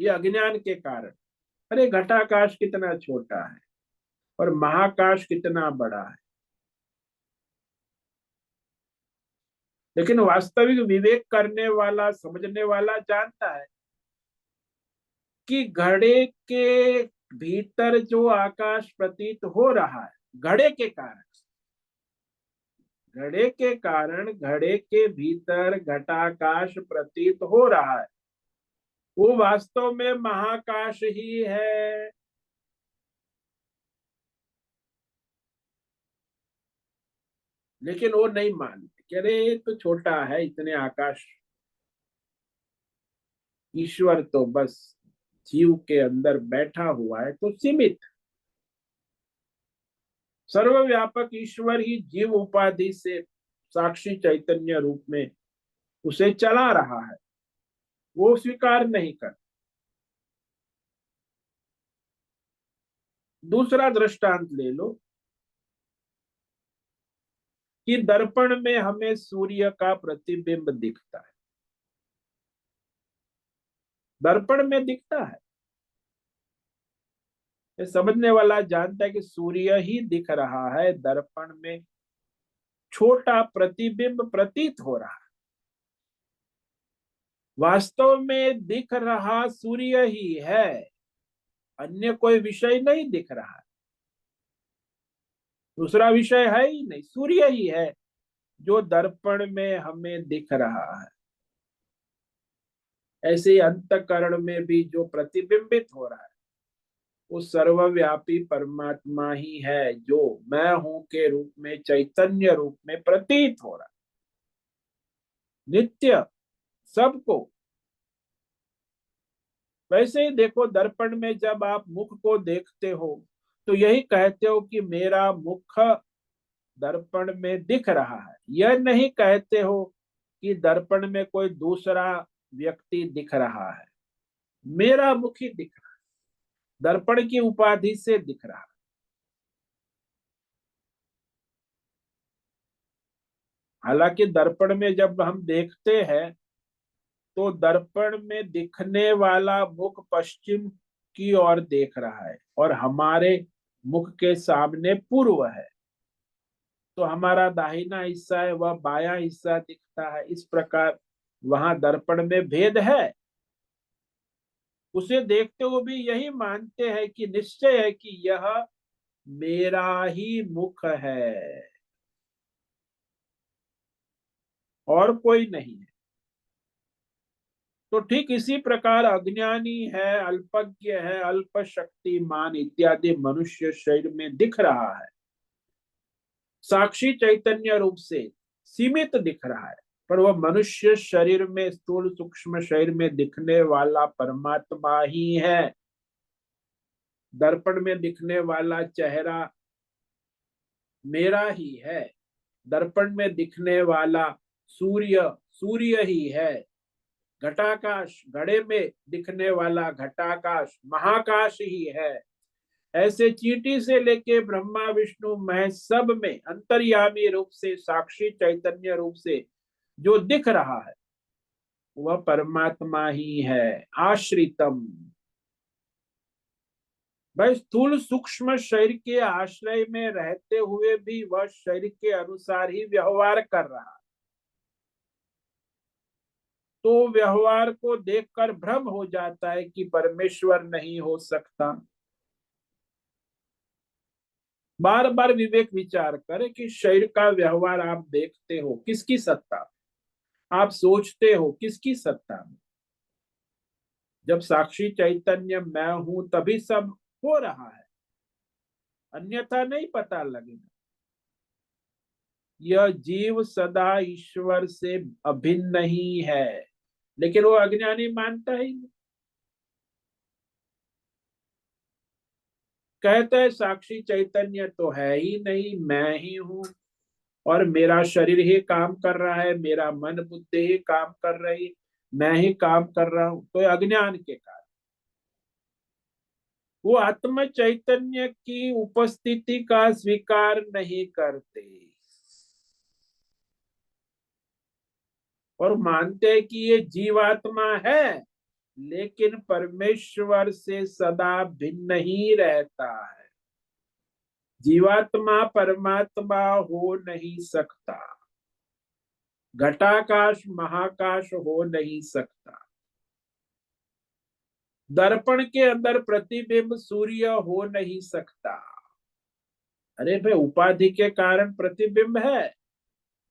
ये अज्ञान के कारण, अरे घटाकाश कितना छोटा है और महाकाश कितना बड़ा है। लेकिन वास्तविक विवेक करने वाला समझने वाला जानता है कि घड़े के भीतर जो आकाश प्रतीत हो रहा है घड़े के कारण, घड़े के कारण घड़े के भीतर घटाकाश प्रतीत हो रहा है, वो वास्तव में महाकाश ही है। लेकिन वो नहीं मानते कि अरे तो छोटा है, इतने आकाश, ईश्वर तो बस जीव के अंदर बैठा हुआ है तो सीमित। सर्वव्यापक ईश्वर ही जीव उपाधि से साक्षी चैतन्य रूप में उसे चला रहा है, वो स्वीकार नहीं कर। दूसरा दृष्टांत ले लो कि दर्पण में हमें सूर्य का प्रतिबिंब दिखता है, दर्पण में दिखता है। ये समझने वाला जानता है कि सूर्य ही दिख रहा है, दर्पण में छोटा प्रतिबिंब प्रतीत हो रहा है, वास्तव में दिख रहा सूर्य ही है, अन्य कोई विषय नहीं दिख रहा है, दूसरा विषय है ही नहीं, सूर्य ही है जो दर्पण में हमें दिख रहा है। ऐसे ही अंतःकरण में भी जो प्रतिबिंबित हो रहा है वो सर्वव्यापी परमात्मा ही है, जो मैं हूं के रूप में चैतन्य रूप में प्रतीत हो रहा है नित्य सबको। वैसे ही देखो दर्पण में जब आप मुख को देखते हो तो यही कहते हो कि मेरा मुख दर्पण में दिख रहा है, यह नहीं कहते हो कि दर्पण में कोई दूसरा व्यक्ति दिख रहा है, मेरा मुख ही दिख रहा है, दर्पण की उपाधि से दिख रहा है। हालांकि दर्पण में जब हम देखते हैं तो दर्पण में दिखने वाला मुख पश्चिम की ओर देख रहा है और हमारे मुख के सामने पूर्व है, तो हमारा दाहिना हिस्सा है वह बायां हिस्सा दिखता है। इस प्रकार वहां दर्पण में भेद है। उसे देखते हुए भी यही मानते हैं कि निश्चय है कि यह मेरा ही मुख है और कोई नहीं है। तो ठीक इसी प्रकार अज्ञानी है, अल्पज्ञ है, अल्प शक्तिमान इत्यादि मनुष्य शरीर में दिख रहा है, साक्षी चैतन्य रूप से सीमित दिख रहा है, पर वह मनुष्य शरीर में स्थूल सूक्ष्म शरीर में दिखने वाला परमात्मा ही है। दर्पण में दिखने वाला चेहरा मेरा ही है, दर्पण में दिखने वाला सूर्य सूर्य ही है, घटाकाश घड़े में दिखने वाला घटाकाश महाकाश ही है। ऐसे चींटी से लेके ब्रह्मा विष्णु महेश सब में अंतर्यामी रूप से, साक्षी चैतन्य रूप से जो दिख रहा है वह परमात्मा ही है। आश्रितम, भाई स्थूल सूक्ष्म शरीर के आश्रय में रहते हुए भी वह शरीर के अनुसार ही व्यवहार कर रहा है। तो व्यवहार को देखकर भ्रम हो जाता है कि परमेश्वर नहीं हो सकता। बार बार विवेक विचार करें कि शरीर का व्यवहार आप देखते हो किसकी सत्ता में, आप सोचते हो किसकी सत्ता में। जब साक्षी चैतन्य मैं हूं तभी सब हो रहा है, अन्यथा नहीं पता लगेगा। यह जीव सदा ईश्वर से अभिन्न ही है, लेकिन वो अज्ञानी मानता ही नहीं। कहते हैं साक्षी चैतन्य तो है ही नहीं, मैं ही हूं, और मेरा शरीर ही काम कर रहा है, मेरा मन बुद्धि ही काम कर रही, मैं ही काम कर रहा हूं। तो अज्ञान के कारण वो आत्म चैतन्य की उपस्थिति का स्वीकार नहीं करते और मानते हैं कि ये जीवात्मा है, लेकिन परमेश्वर से सदा भिन्न ही रहता है। जीवात्मा परमात्मा हो नहीं सकता, घटाकाश महाकाश हो नहीं सकता, दर्पण के अंदर प्रतिबिंब सूर्य हो नहीं सकता। अरे भाई, उपाधि के कारण प्रतिबिंब है,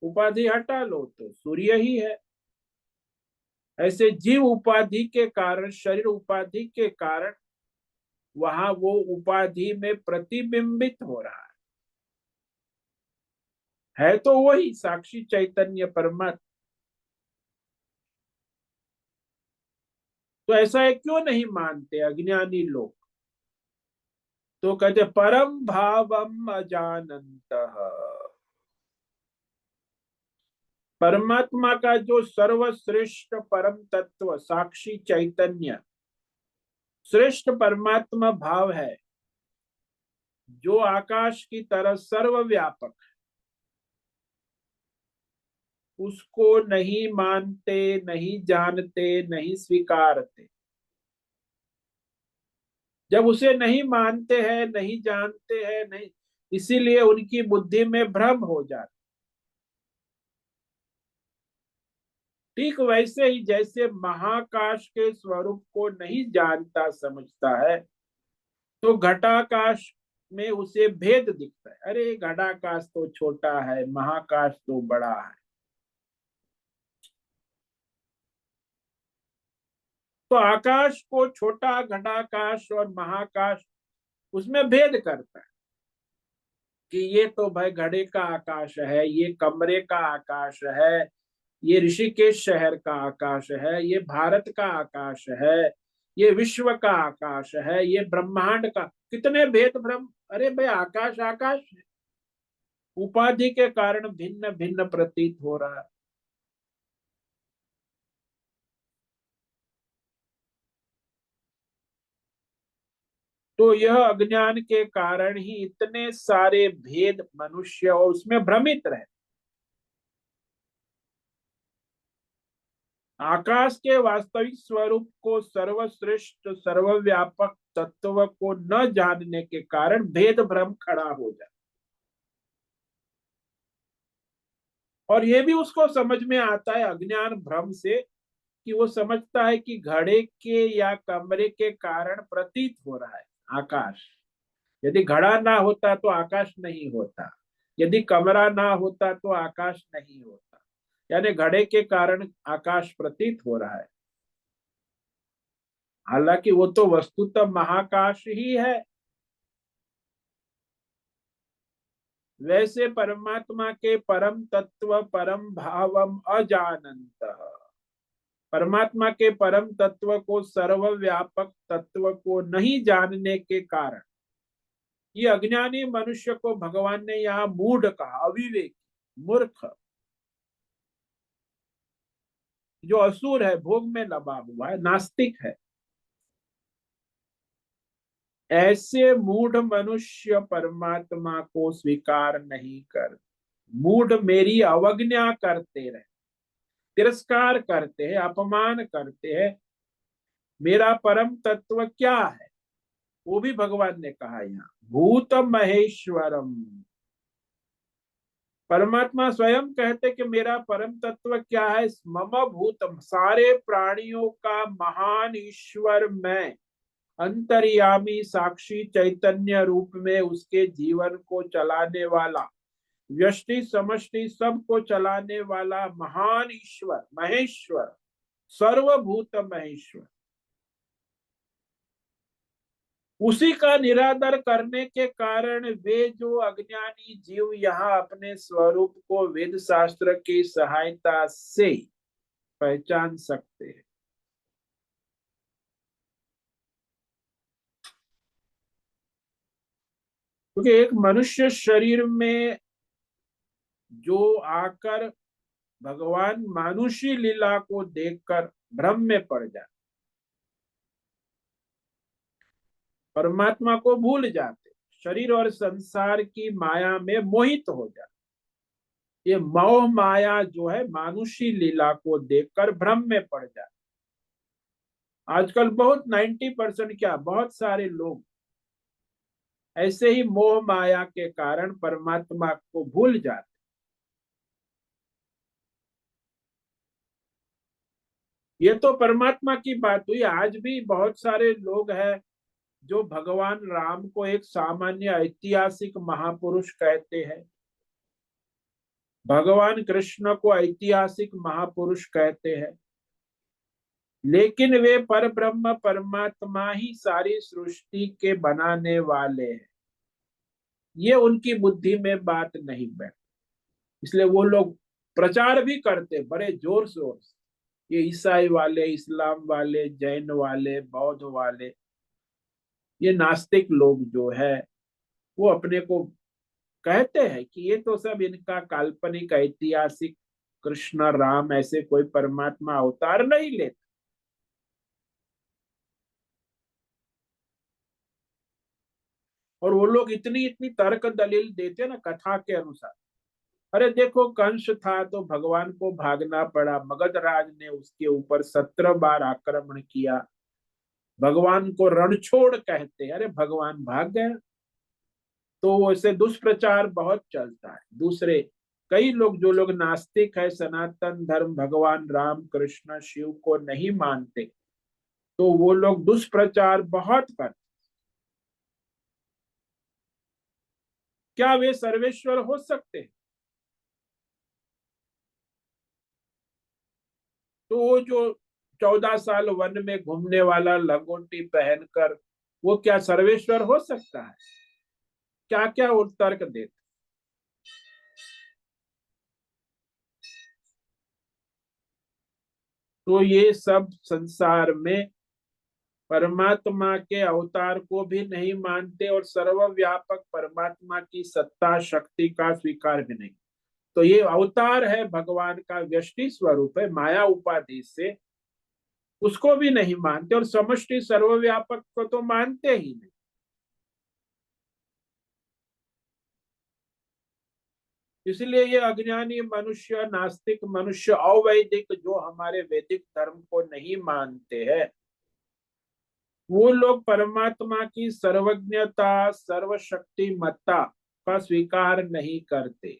उपाधि हटा लो तो सूर्य ही है। ऐसे जीव उपाधि के कारण, शरीर उपाधि के कारण वहां वो उपाधि में प्रतिबिंबित हो रहा है तो वही साक्षी चैतन्य परमात्मा। तो ऐसा है क्यों नहीं मानते अज्ञानी लोग? तो कहते परम भावम अजानंत, परमात्मा का जो सर्वश्रेष्ठ परम तत्व साक्षी चैतन्य श्रेष्ठ परमात्मा भाव है, जो आकाश की तरह सर्वव्यापक, उसको नहीं मानते, नहीं जानते, नहीं स्वीकारते। जब उसे नहीं मानते हैं, नहीं जानते हैं, नहीं, इसीलिए उनकी बुद्धि में भ्रम हो जाता। ठीक वैसे ही जैसे महाकाश के स्वरूप को नहीं जानता समझता है, तो घटाकाश में उसे भेद दिखता है। अरे घटाकाश तो छोटा है, महाकाश तो बड़ा है। तो आकाश को छोटा, घटाकाश और महाकाश, उसमें भेद करता है कि ये तो भाई घड़े का आकाश है, ये कमरे का आकाश है, ये ऋषिकेश शहर का आकाश है, ये भारत का आकाश है, ये विश्व का आकाश है, ये ब्रह्मांड का। कितने भेद भ्रम! अरे भाई, आकाश आकाश है, उपाधि के कारण भिन्न भिन्न प्रतीत हो रहा है। तो यह अज्ञान के कारण ही इतने सारे भेद मनुष्य और उसमें भ्रमित रहे। आकाश के वास्तविक स्वरूप को, सर्वश्रेष्ठ सर्वव्यापक तत्व को न जानने के कारण भेद भ्रम खड़ा हो जाए। और ये भी उसको समझ में आता है अज्ञान भ्रम से, कि वो समझता है कि घड़े के या कमरे के कारण प्रतीत हो रहा है आकाश। यदि घड़ा ना होता तो आकाश नहीं होता, यदि कमरा ना होता तो आकाश नहीं होता। यानी घड़े के कारण आकाश प्रतीत हो रहा है, हालांकि वो तो वस्तुतः महाकाश ही है। वैसे परमात्मा के परम तत्व परम भावम अजानंत, परमात्मा के परम तत्व को, सर्वव्यापक तत्व को नहीं जानने के कारण ये अज्ञानी मनुष्य को भगवान ने यहाँ मूढ़ कहा, अविवेक, मूर्ख, जो असुर है, भोग में लबा हुआ है, नास्तिक है। ऐसे मूढ़ मनुष्य परमात्मा को स्वीकार नहीं कर, मूढ़ मेरी अवज्ञा करते रहे, तिरस्कार करते हैं, अपमान करते हैं। मेरा परम तत्व क्या है, वो भी भगवान ने कहा यहाँ, भूत महेश्वरम। परमात्मा स्वयं कहते कि मेरा परम तत्व क्या है, मम भूतम, सारे प्राणियों का महान ईश्वर मैं, अंतर्यामी साक्षी चैतन्य रूप में उसके जीवन को चलाने वाला, व्यष्टि समष्टि सबको चलाने वाला महान ईश्वर महेश्वर, सर्वभूत महेश्वर, उसी का निरादर करने के कारण वे जो अज्ञानी जीव यहाँ अपने स्वरूप को वेद शास्त्र की सहायता से पहचान सकते हैं। क्योंकि एक मनुष्य शरीर में जो आकर भगवान मानुषी लीला को देखकर भ्रम में पड़ जाते, परमात्मा को भूल जाते, शरीर और संसार की माया में मोहित हो जाते। ये मोह माया जो है मानुषी लीला को देखकर भ्रम में पड़ जाते। आजकल बहुत 90% क्या, बहुत सारे लोग ऐसे ही मोह माया के कारण परमात्मा को भूल जाते। ये तो परमात्मा की बात हुई। आज भी बहुत सारे लोग हैं जो भगवान राम को एक सामान्य ऐतिहासिक महापुरुष कहते हैं, भगवान कृष्ण को ऐतिहासिक महापुरुष कहते हैं, लेकिन वे पर ब्रह्म परमात्मा ही सारी सृष्टि के बनाने वाले हैं। ये उनकी बुद्धि में बात नहीं बैठ, इसलिए वो लोग प्रचार भी करते बड़े जोर शोर से। ये ईसाई वाले, इस्लाम वाले, जैन वाले, बौद्ध वाले, ये नास्तिक लोग जो है वो अपने को कहते हैं कि ये तो सब इनका काल्पनिक ऐतिहासिक कृष्ण राम ऐसे कोई परमात्मा अवतार नहीं लेते। और वो लोग इतनी इतनी तर्क दलील देते ना कथा के अनुसार। अरे देखो, कंस था तो भगवान को भागना पड़ा, मगध राज ने उसके ऊपर 17 बार आक्रमण किया, भगवान को रणछोड़ कहते, अरे भगवान भाग गया। तो वैसे दुष्प्रचार बहुत चलता है। दूसरे कई लोग, जो लोग नास्तिक है, सनातन धर्म भगवान राम कृष्ण शिव को नहीं मानते, तो वो लोग दुष्प्रचार बहुत करते। क्या वे सर्वेश्वर हो सकते हैं? तो वो जो 14 साल वन में घूमने वाला लंगोटी पहनकर, वो क्या सर्वेश्वर हो सकता है? क्या क्या वो तर्क देते। तो ये सब संसार में परमात्मा के अवतार को भी नहीं मानते और सर्वव्यापक परमात्मा की सत्ता शक्ति का स्वीकार भी नहीं। तो ये अवतार है भगवान का, व्यष्टि स्वरूप है माया उपाधि से, उसको भी नहीं मानते, और समष्टि सर्वव्यापक को तो मानते ही नहीं। इसलिए ये अज्ञानी मनुष्य, नास्तिक मनुष्य, अवैदिक जो हमारे वैदिक धर्म को नहीं मानते हैं, वो लोग परमात्मा की सर्वज्ञता सर्वशक्तिमत्ता का स्वीकार नहीं करते।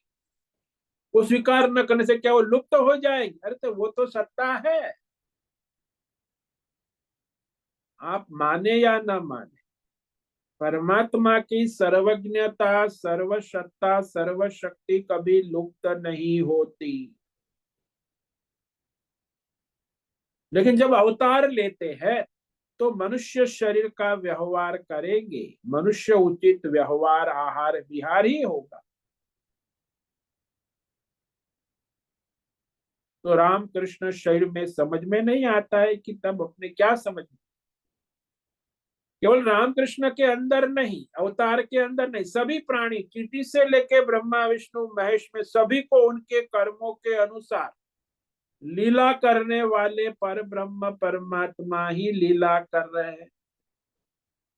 वो स्वीकार न करने से क्या वो लुप्त हो जाएंगे? अरे तो वो तो सत्ता है, आप माने या न माने, परमात्मा की सर्वज्ञता सर्वसत्ता सर्वशक्ति कभी लुप्त नहीं होती। लेकिन जब अवतार लेते हैं तो मनुष्य शरीर का व्यवहार करेंगे, मनुष्य उचित व्यवहार आहार विहार ही होगा। तो राम कृष्ण शरीर में समझ में नहीं आता है कि तब अपने क्या समझ, केवल रामकृष्ण के अंदर नहीं, अवतार के अंदर नहीं, सभी प्राणी चींटी से लेके ब्रह्मा विष्णु महेश में सभी को उनके कर्मों के अनुसार लीला करने वाले पर ब्रह्म परमात्मा ही लीला कर रहे हैं।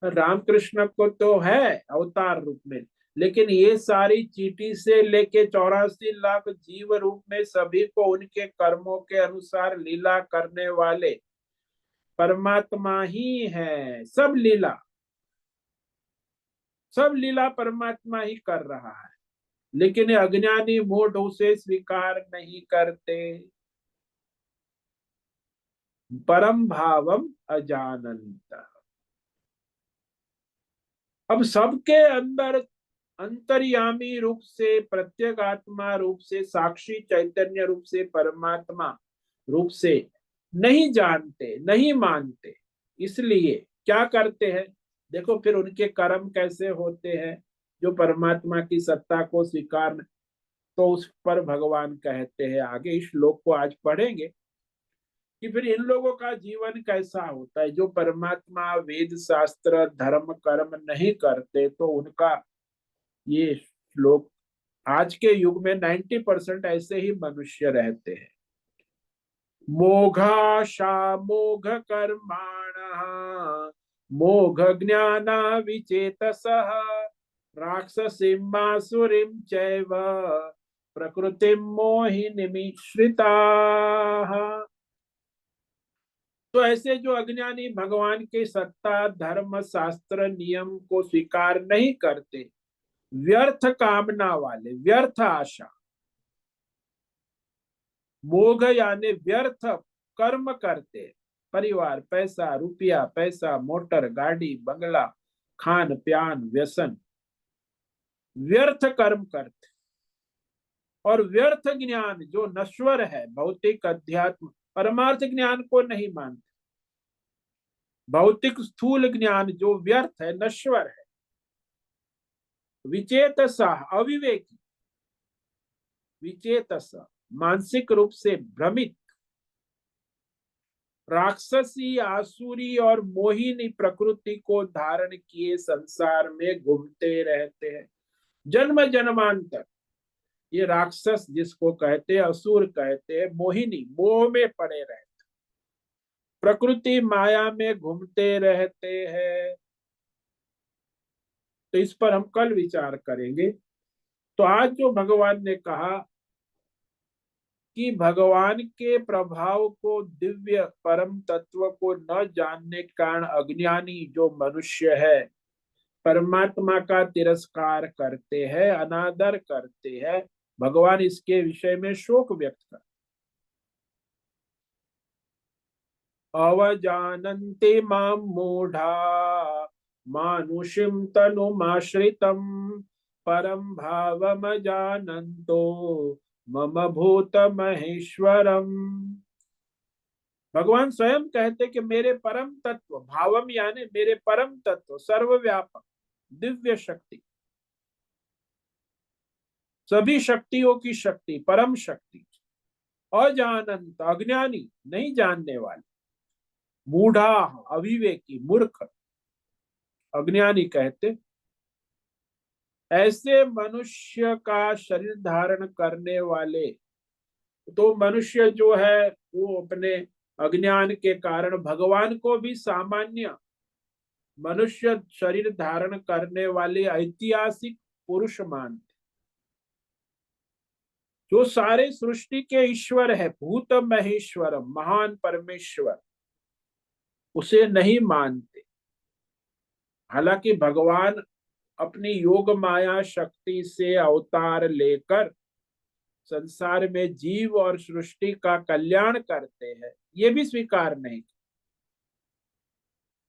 रामकृष्ण को तो है अवतार रूप में, लेकिन ये सारी चींटी से लेके 84 लाख जीव रूप में सभी को उनके कर्मों के अनुसार लीला करने वाले परमात्मा ही है। सब लीला परमात्मा ही कर रहा है, लेकिन अज्ञानी मूढ़ उसे स्वीकार नहीं करते। परम भावम अजानंत। अब सबके अंदर अंतर्यामी रूप से, प्रत्येगात्मा रूप से, साक्षी चैतन्य रूप से, परमात्मा रूप से नहीं जानते, नहीं मानते। इसलिए क्या करते हैं, देखो फिर उनके कर्म कैसे होते हैं। जो परमात्मा की सत्ता को स्वीकार, तो उस पर भगवान कहते हैं, आगे इस श्लोक को आज पढ़ेंगे, कि फिर इन लोगों का जीवन कैसा होता है। जो परमात्मा, वेद शास्त्र, धर्म, कर्म नहीं करते, तो उनका ये श्लोक, आज के युग में 90% ऐसे ही मनुष्य रहते हैं। मोघाशा मोघ कर्माण मोघ ज्ञाना विचेतसः राक्षसीं मासुरीं चैव प्रकृतिं मोहिनीमिश्रिताः। तो ऐसे जो अज्ञानी भगवान के सत्ता, धर्म, शास्त्र, नियम को स्वीकार नहीं करते, व्यर्थ कामना वाले, व्यर्थ आशा, मोघ यानी व्यर्थ कर्म करते, परिवार, पैसा, रुपया, पैसा, मोटर, गाड़ी, बंगला, खान प्यान, व्यसन, व्यर्थ कर्म करते। और व्यर्थ ज्ञान जो नश्वर है, भौतिक, अध्यात्म, परमार्थ ज्ञान को नहीं मानते। भौतिक स्थूल ज्ञान जो व्यर्थ है, नश्वर है। विचेतसा अविवेकी, विचेतसा मानसिक रूप से भ्रमित, राक्षसी, आसुरी और मोहिनी प्रकृति को धारण किए संसार में घूमते रहते हैं जन्म जन्मांतर। ये राक्षस जिसको कहते हैं, असुर कहते हैं, मोहिनी मोह में पड़े रहते, प्रकृति माया में घूमते रहते हैं। तो इस पर हम कल विचार करेंगे। तो आज जो भगवान ने कहा कि भगवान के प्रभाव को, दिव्य परम तत्व को न जानने के कारण अज्ञानी जो मनुष्य है, परमात्मा का तिरस्कार करते हैं, अनादर करते हैं। भगवान इसके विषय में शोक व्यक्त कर, अवजानन्ति मां मूढ़ा मानुषिं तनुमाश्रितं परम भावमजानन्तो मम भूत महेश्वरम। भगवान स्वयं कहते कि मेरे परम तत्व, भावम यानी मेरे परम तत्व, सर्वव्यापक दिव्य शक्ति, सभी शक्तियों की शक्ति, परम शक्ति, अजानंत अज्ञानी, नहीं जानने वाले, मूढ़ा अविवेकी, मूर्ख, अज्ञानी कहते, ऐसे मनुष्य का शरीर धारण करने वाले। तो मनुष्य जो है वो अपने अज्ञान के कारण भगवान को भी सामान्य मनुष्य शरीर धारण करने वाले ऐतिहासिक पुरुष मानते, जो सारे सृष्टि के ईश्वर है, भूत महेश्वर, महान परमेश्वर, उसे नहीं मानते। हालांकि भगवान अपनी योग माया शक्ति से अवतार लेकर संसार में जीव और सृष्टि का कल्याण करते हैं, ये भी स्वीकार नहीं।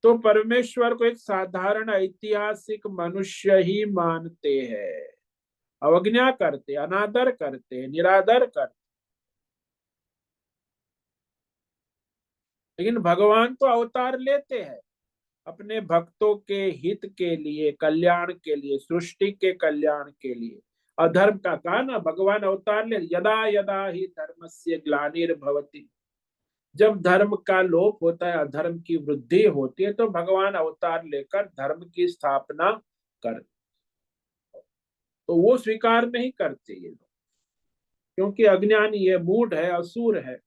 तो परमेश्वर को एक साधारण ऐतिहासिक मनुष्य ही मानते हैं, अवज्ञा करते, अनादर करते, निरादर करते। लेकिन भगवान तो अवतार लेते हैं अपने भक्तों के हित के लिए, कल्याण के लिए, सृष्टि के कल्याण के लिए। अधर्म का कहा ना, भगवान अवतार ले, यदा यदा ही धर्मस्य ग्लानिर्भवति, जब धर्म का लोप होता है, अधर्म की वृद्धि होती है, तो भगवान अवतार लेकर धर्म की स्थापना कर। तो वो स्वीकार नहीं करते ये लोग, क्योंकि अज्ञानी है, मूढ़ है, असुर है।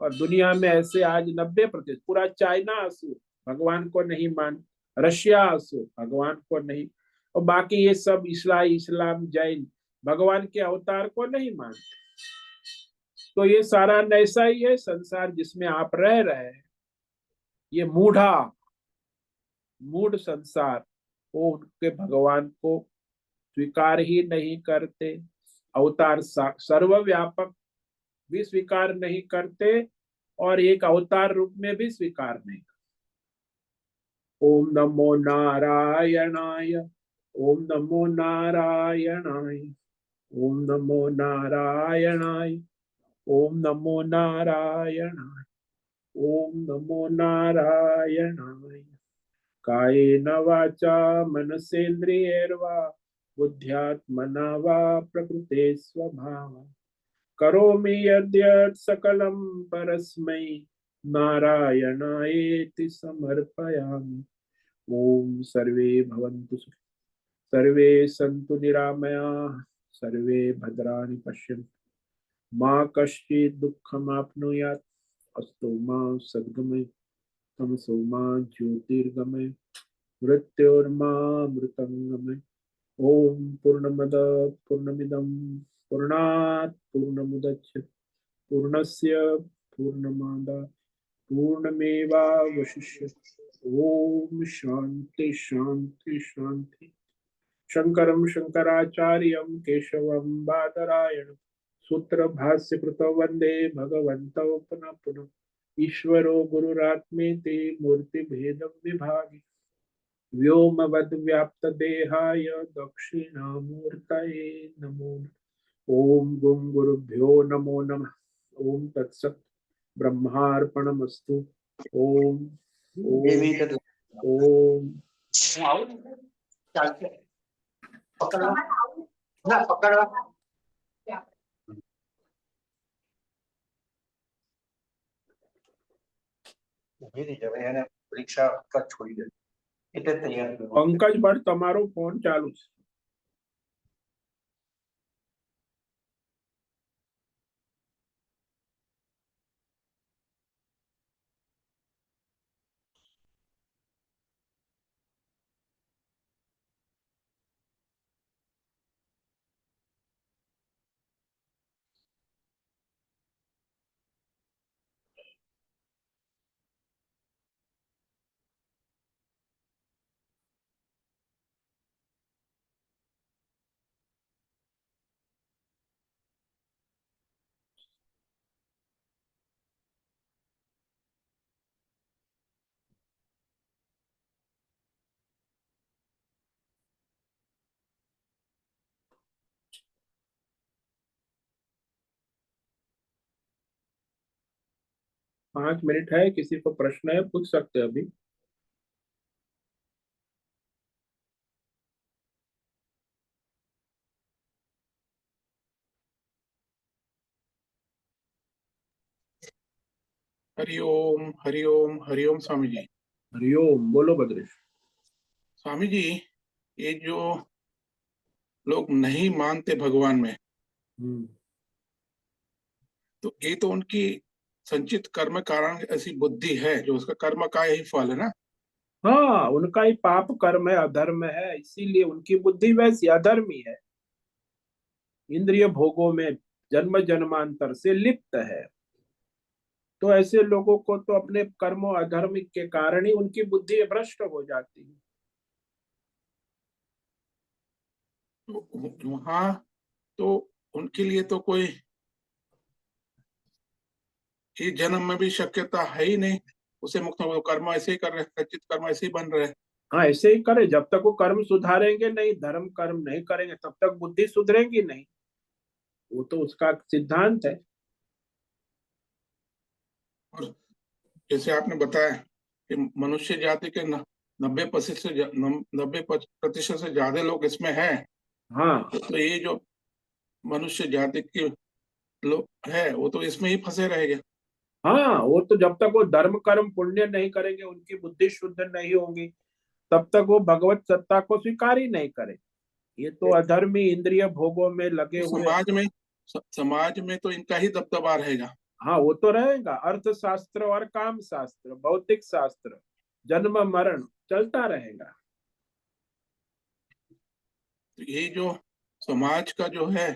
और दुनिया में ऐसे आज 90%, पूरा चाइना असुर, भगवान को नहीं मान, रशिया असो भगवान को नहीं, और बाकी ये सब इस्लाम जैन भगवान के अवतार को नहीं मानते। तो ये सारा ऐसा ही है संसार जिसमें आप रह रहे हैं, ये मूढ़ संसार, वो उनके भगवान को स्वीकार ही नहीं करते, अवतार सर्वव्यापक भी स्वीकार नहीं करते और एक अवतार रूप में भी स्वीकार नहीं करते। ओम नमो नारायणाय, ओम नमो नारायणाय, ओम नमो नारायणाय, ओम नमो नारायणाय, ओम नमो नारायणाय। कायेन वाचा मनसेन्द्रियैर्वा बुद्ध्यात्मना वा प्रकृते स्वभावा करोमि यद्यत् सकलं परस्मै नारायणायेति समर्पयामि। ओम सर्वे भवन्तु सुखिनः, सर्वे सन्तु निरामयाः, सर्वे भद्राणि पश्यन्तु, मा कश्चित् दुःखमाप्नुयात्, अस्तु मा सद्गमय, तमसो मा ज्योतिर्गमय, मृत्योर्मामृतंगमय। ओम पूर्णमद पूर्णमिदं पूर्णात् पूर्णमुदच्यते पूर्णस्य पूर्णमादाय पूर्णमेवावशिष्यते। ओम शांति शांति शांति। शंकरं शंकराचार्यं केशवं बादरायणं सूत्र भाष्य कृतौ वंदे भगवन्तौ पुनः पुनः। ईश्वरो गुरुरात्मेति मूर्तिभेदं विभागि व्योमवद्व्याप्तदेहाय दक्षिणामूर्तये नमो नमः। ओम गुं गुरुभ्यो नमो नमः। ओम तत्सत् ब्रह्मार्पणमस्तु। ओम ओम ओम। परीक्षा का छोड़ी दे એટલે તૈયાર કરવાનું. पंकज भट्ट તમારો ફોન ચાલુ છે। पांच मिनट है, किसी को प्रश्न है पूछ सकते हैं अभी। हरिओम हरिओम हरिओम स्वामी जी। हरिओम, बोलो बद्रेश। स्वामी जी, ये जो लोग नहीं मानते भगवान में, तो ये तो उनकी संचित कर्म कारण ऐसी बुद्धि है, जो उसका कर्म का यही फल है ना। हाँ, उनका ही पाप कर्म है, अधर्म है, इसीलिए उनकी बुद्धि वैसी अधर्मी है, इंद्रिय भोगों में जन्म जन्मांतर से लिप्त है। तो ऐसे लोगों को तो अपने कर्मों अधर्म के कारण ही उनकी बुद्धि भ्रष्ट हो जाती है। तो वहां तो उनके लिए तो कोई इस जन्म में भी शक्यता है ही नहीं, उसे मुक्त हो, कर्म ऐसे ही कर रहे, संचित कर्म ऐसे ही बन रहे। हाँ, ऐसे ही करे, जब तक वो कर्म सुधारेंगे नहीं, धर्म कर्म नहीं करेंगे, तब तक बुद्धि सुधरेगी नहीं। वो तो उसका सिद्धांत है। और जैसे आपने बताया कि मनुष्य जाति के 90% से ज्यादा लोग इसमें हैं। हाँ, तो ये जो मनुष्य जाति के लोग है, वो तो इसमें ही फंसे रहेंगे। हाँ, वो तो जब तक वो धर्म कर्म पुण्य नहीं करेंगे, उनकी बुद्धि शुद्ध नहीं होगी, तब तक वो भगवत सत्ता को स्वीकार ही नहीं करेंगे। ये तो अधर्मी इंद्रिय भोगों में लगे हुए। समाज में तो इनका ही दबदबा रहेगा। हाँ, वो तो रहेगा। अर्थशास्त्र और काम शास्त्र, भौतिक शास्त्र, जन्म मरण चलता रहेगा। तो ये जो समाज का जो है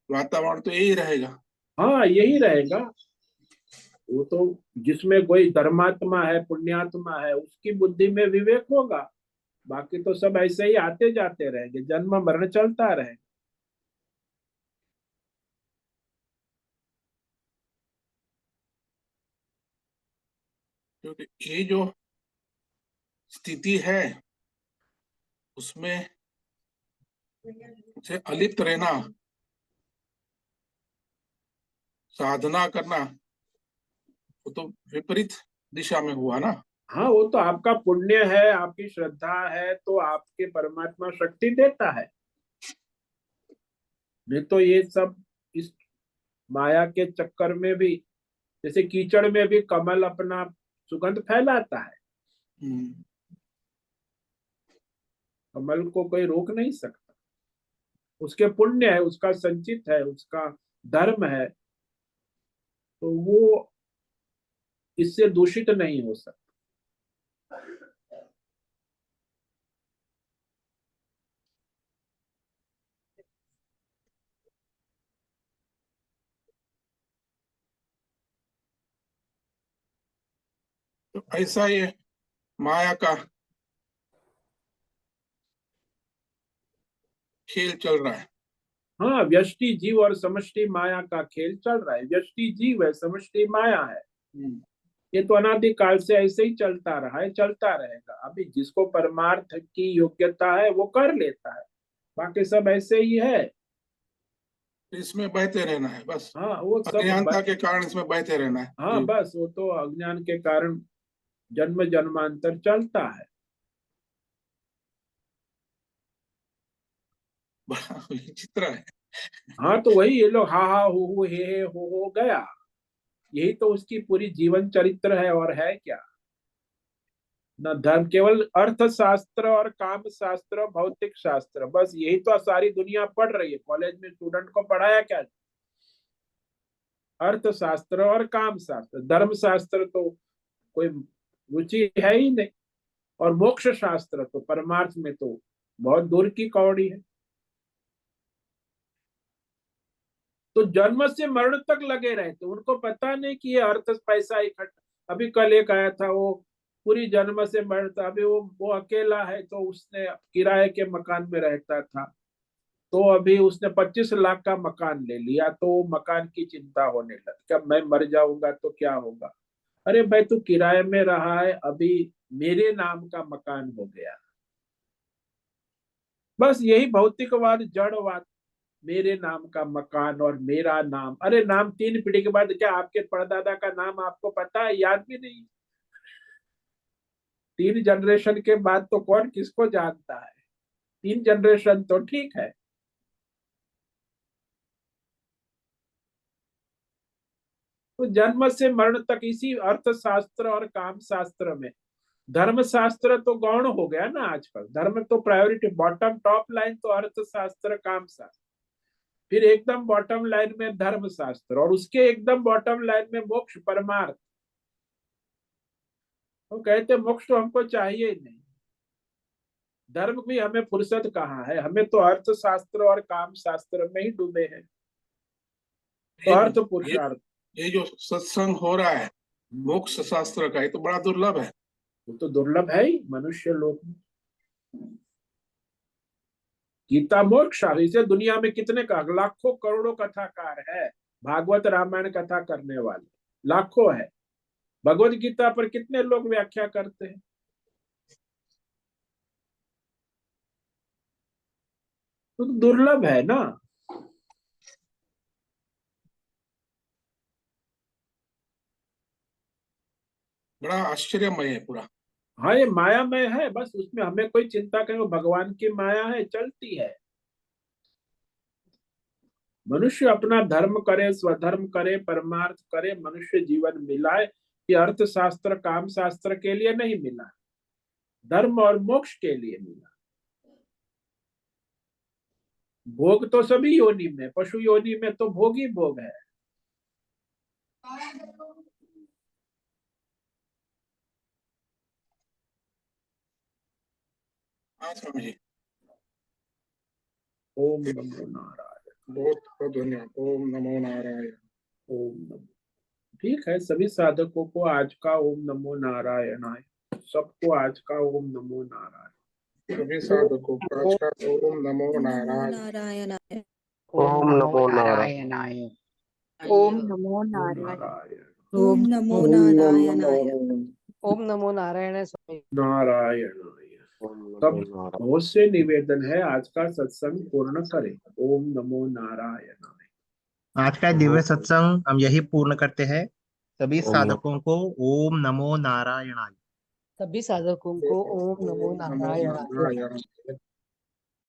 वातावरण तो यही रहेगा। हाँ, यही रहेगा। वो तो जिसमें कोई धर्मात्मा है, पुण्यात्मा है, उसकी बुद्धि में विवेक होगा। बाकी तो सब ऐसे ही आते जाते रहेंगे, जन्म मरण चलता रहेगा। क्योंकि ये जो स्थिति है उसमें से अलिप्त रहना, साधना करना, वो तो विपरीत दिशा में हुआ ना। हाँ, वो तो आपका पुण्य है, आपकी श्रद्धा है, तो आपके परमात्मा शक्ति देता है। नहीं तो ये सब इस माया के चक्कर में भी, जैसे कीचड़ में भी कमल अपना सुगंध फैलाता है। हम्म। कमल को कोई रोक नहीं सकता। उसके पुण्य है, उसका संचित है, उसका धर्म है, तो वो इससे दूषित नहीं हो सकता। तो ऐसा ये माया का खेल चल रहा है। हाँ, व्यष्टि जीव और समष्टि माया का खेल चल रहा है। व्यष्टि जीव है, समष्टि माया है। हम्म। ये तो अनादिकाल से ऐसे ही चलता रहा है, चलता रहेगा। अभी जिसको परमार्थ की योग्यता है वो कर लेता है, बाकी सब ऐसे ही है। तो इसमें बहते रहना है बस। हाँ, वो सब अज्ञानता के कारण इसमें बहते रहना है हाँ, जीव। बस वो तो अज्ञान के कारण जन्म जन्मांतर चलता है। बड़ा विचित्र है। हाँ, तो वही ये लोग हा हा हो हे हो गया। यही तो उसकी पूरी जीवन चरित्र है, और है क्या। न धर्म, केवल अर्थशास्त्र और काम शास्त्र, भौतिक शास्त्र, बस यही तो सारी दुनिया पढ़ रही है। कॉलेज में स्टूडेंट को पढ़ाया क्या? अर्थशास्त्र और काम शास्त्र। धर्म शास्त्र तो कोई रुचि है ही नहीं। और मोक्ष शास्त्र तो परमार्थ में तो बहुत दूर की कौड़ी है। तो जन्म से मरण तक लगे रहते, उनको पता नहीं कि ये अर्थ पैसा इकट्ठा। अभी कल एक आया था, वो पूरी जन्म से मरण था। अभी वो अकेला है, तो उसने किराए के मकान में रहता था। तो अभी उसने 25 लाख का मकान ले लिया, तो वो मकान की चिंता होने लगी, क्या मैं मर जाऊंगा तो क्या होगा। अरे भाई, तू किराए में रहा है, अभी मेरे नाम का मकान हो गया। बस यही भौतिकवाद, जड़वाद। मेरे नाम का मकान और मेरा नाम, अरे नाम 3 पीढ़ी के बाद, क्या आपके परदादा का नाम आपको पता है? याद भी नहीं। 3 जनरेशन के बाद तो कौन किसको जानता है। 3 जनरेशन तो ठीक है। तो जन्म से मरण तक इसी अर्थशास्त्र और काम शास्त्र में। धर्म शास्त्र तो गौण हो गया ना आजकल। धर्म तो प्रायोरिटी, बॉटम टॉप लाइन तो अर्थशास्त्र काम शास्त्र, फिर एकदम बॉटम लाइन में धर्म शास्त्र, और उसके एकदम बॉटम लाइन में मोक्ष परमार्थ। वो कहते मोक्ष तो हमको चाहिए ही नहीं। धर्म भी हमें फुर्सत कहाँ है, हमें तो अर्थशास्त्र और काम शास्त्र में ही डूबे हैं। तो ये अर्थ ये पुरुषार्थ। ये जो सत्संग हो रहा है मोक्ष शास्त्र का, ये तो बड़ा दुर्लभ है। वो तो दुर्लभ है ही मनुष्य लोक में। गीता मोक्ष इसे दुनिया में कितने का लाखों करोड़ों कथाकार है। भागवत रामायण कथा करने वाले लाखों है। भगवत गीता पर कितने लोग व्याख्या करते हैं। तो दुर्लभ है ना। बड़ा आश्चर्यमय है पूरा। हाँ, ये मायामय है, बस उसमें हमें कोई चिंता करें। वो भगवान की माया है, चलती है। मनुष्य अपना धर्म करे, स्वधर्म करे, परमार्थ करे, मनुष्य जीवन मिलाए। ये अर्थशास्त्र काम शास्त्र के लिए नहीं मिला, धर्म और मोक्ष के लिए मिला। भोग तो सभी योनि में, पशु योनि में तो भोग ही भोग है। हाँ स्वामी जी, ओम नमो नारायण। बहुत बहुत धन्यवाद। ओम नमो नारायण। ओम नमो। ठीक है, सभी साधकों को आज का ओम नमो नारायणाय, सबको आज का ओम नमो नारायण। सभी साधकों को आज का ओम नमो नमो नारायण। नारायणाय। ओम नमो नारायणाय। ओम नमो नारायण। नारायण ओम नमो नारायणाय। ओम नमो नारायण स्वामी। नारायणाय। सब बहुत से निवेदन है, आज का सत्संग पूर्ण करें। ओम नमो नारायणाय। आज का दिव्य सत्संग हम यही पूर्ण करते हैं। सभी साधकों को ओम नमो नारायणाय। सभी साधकों को ओम नमो नारायणाय। नारायण।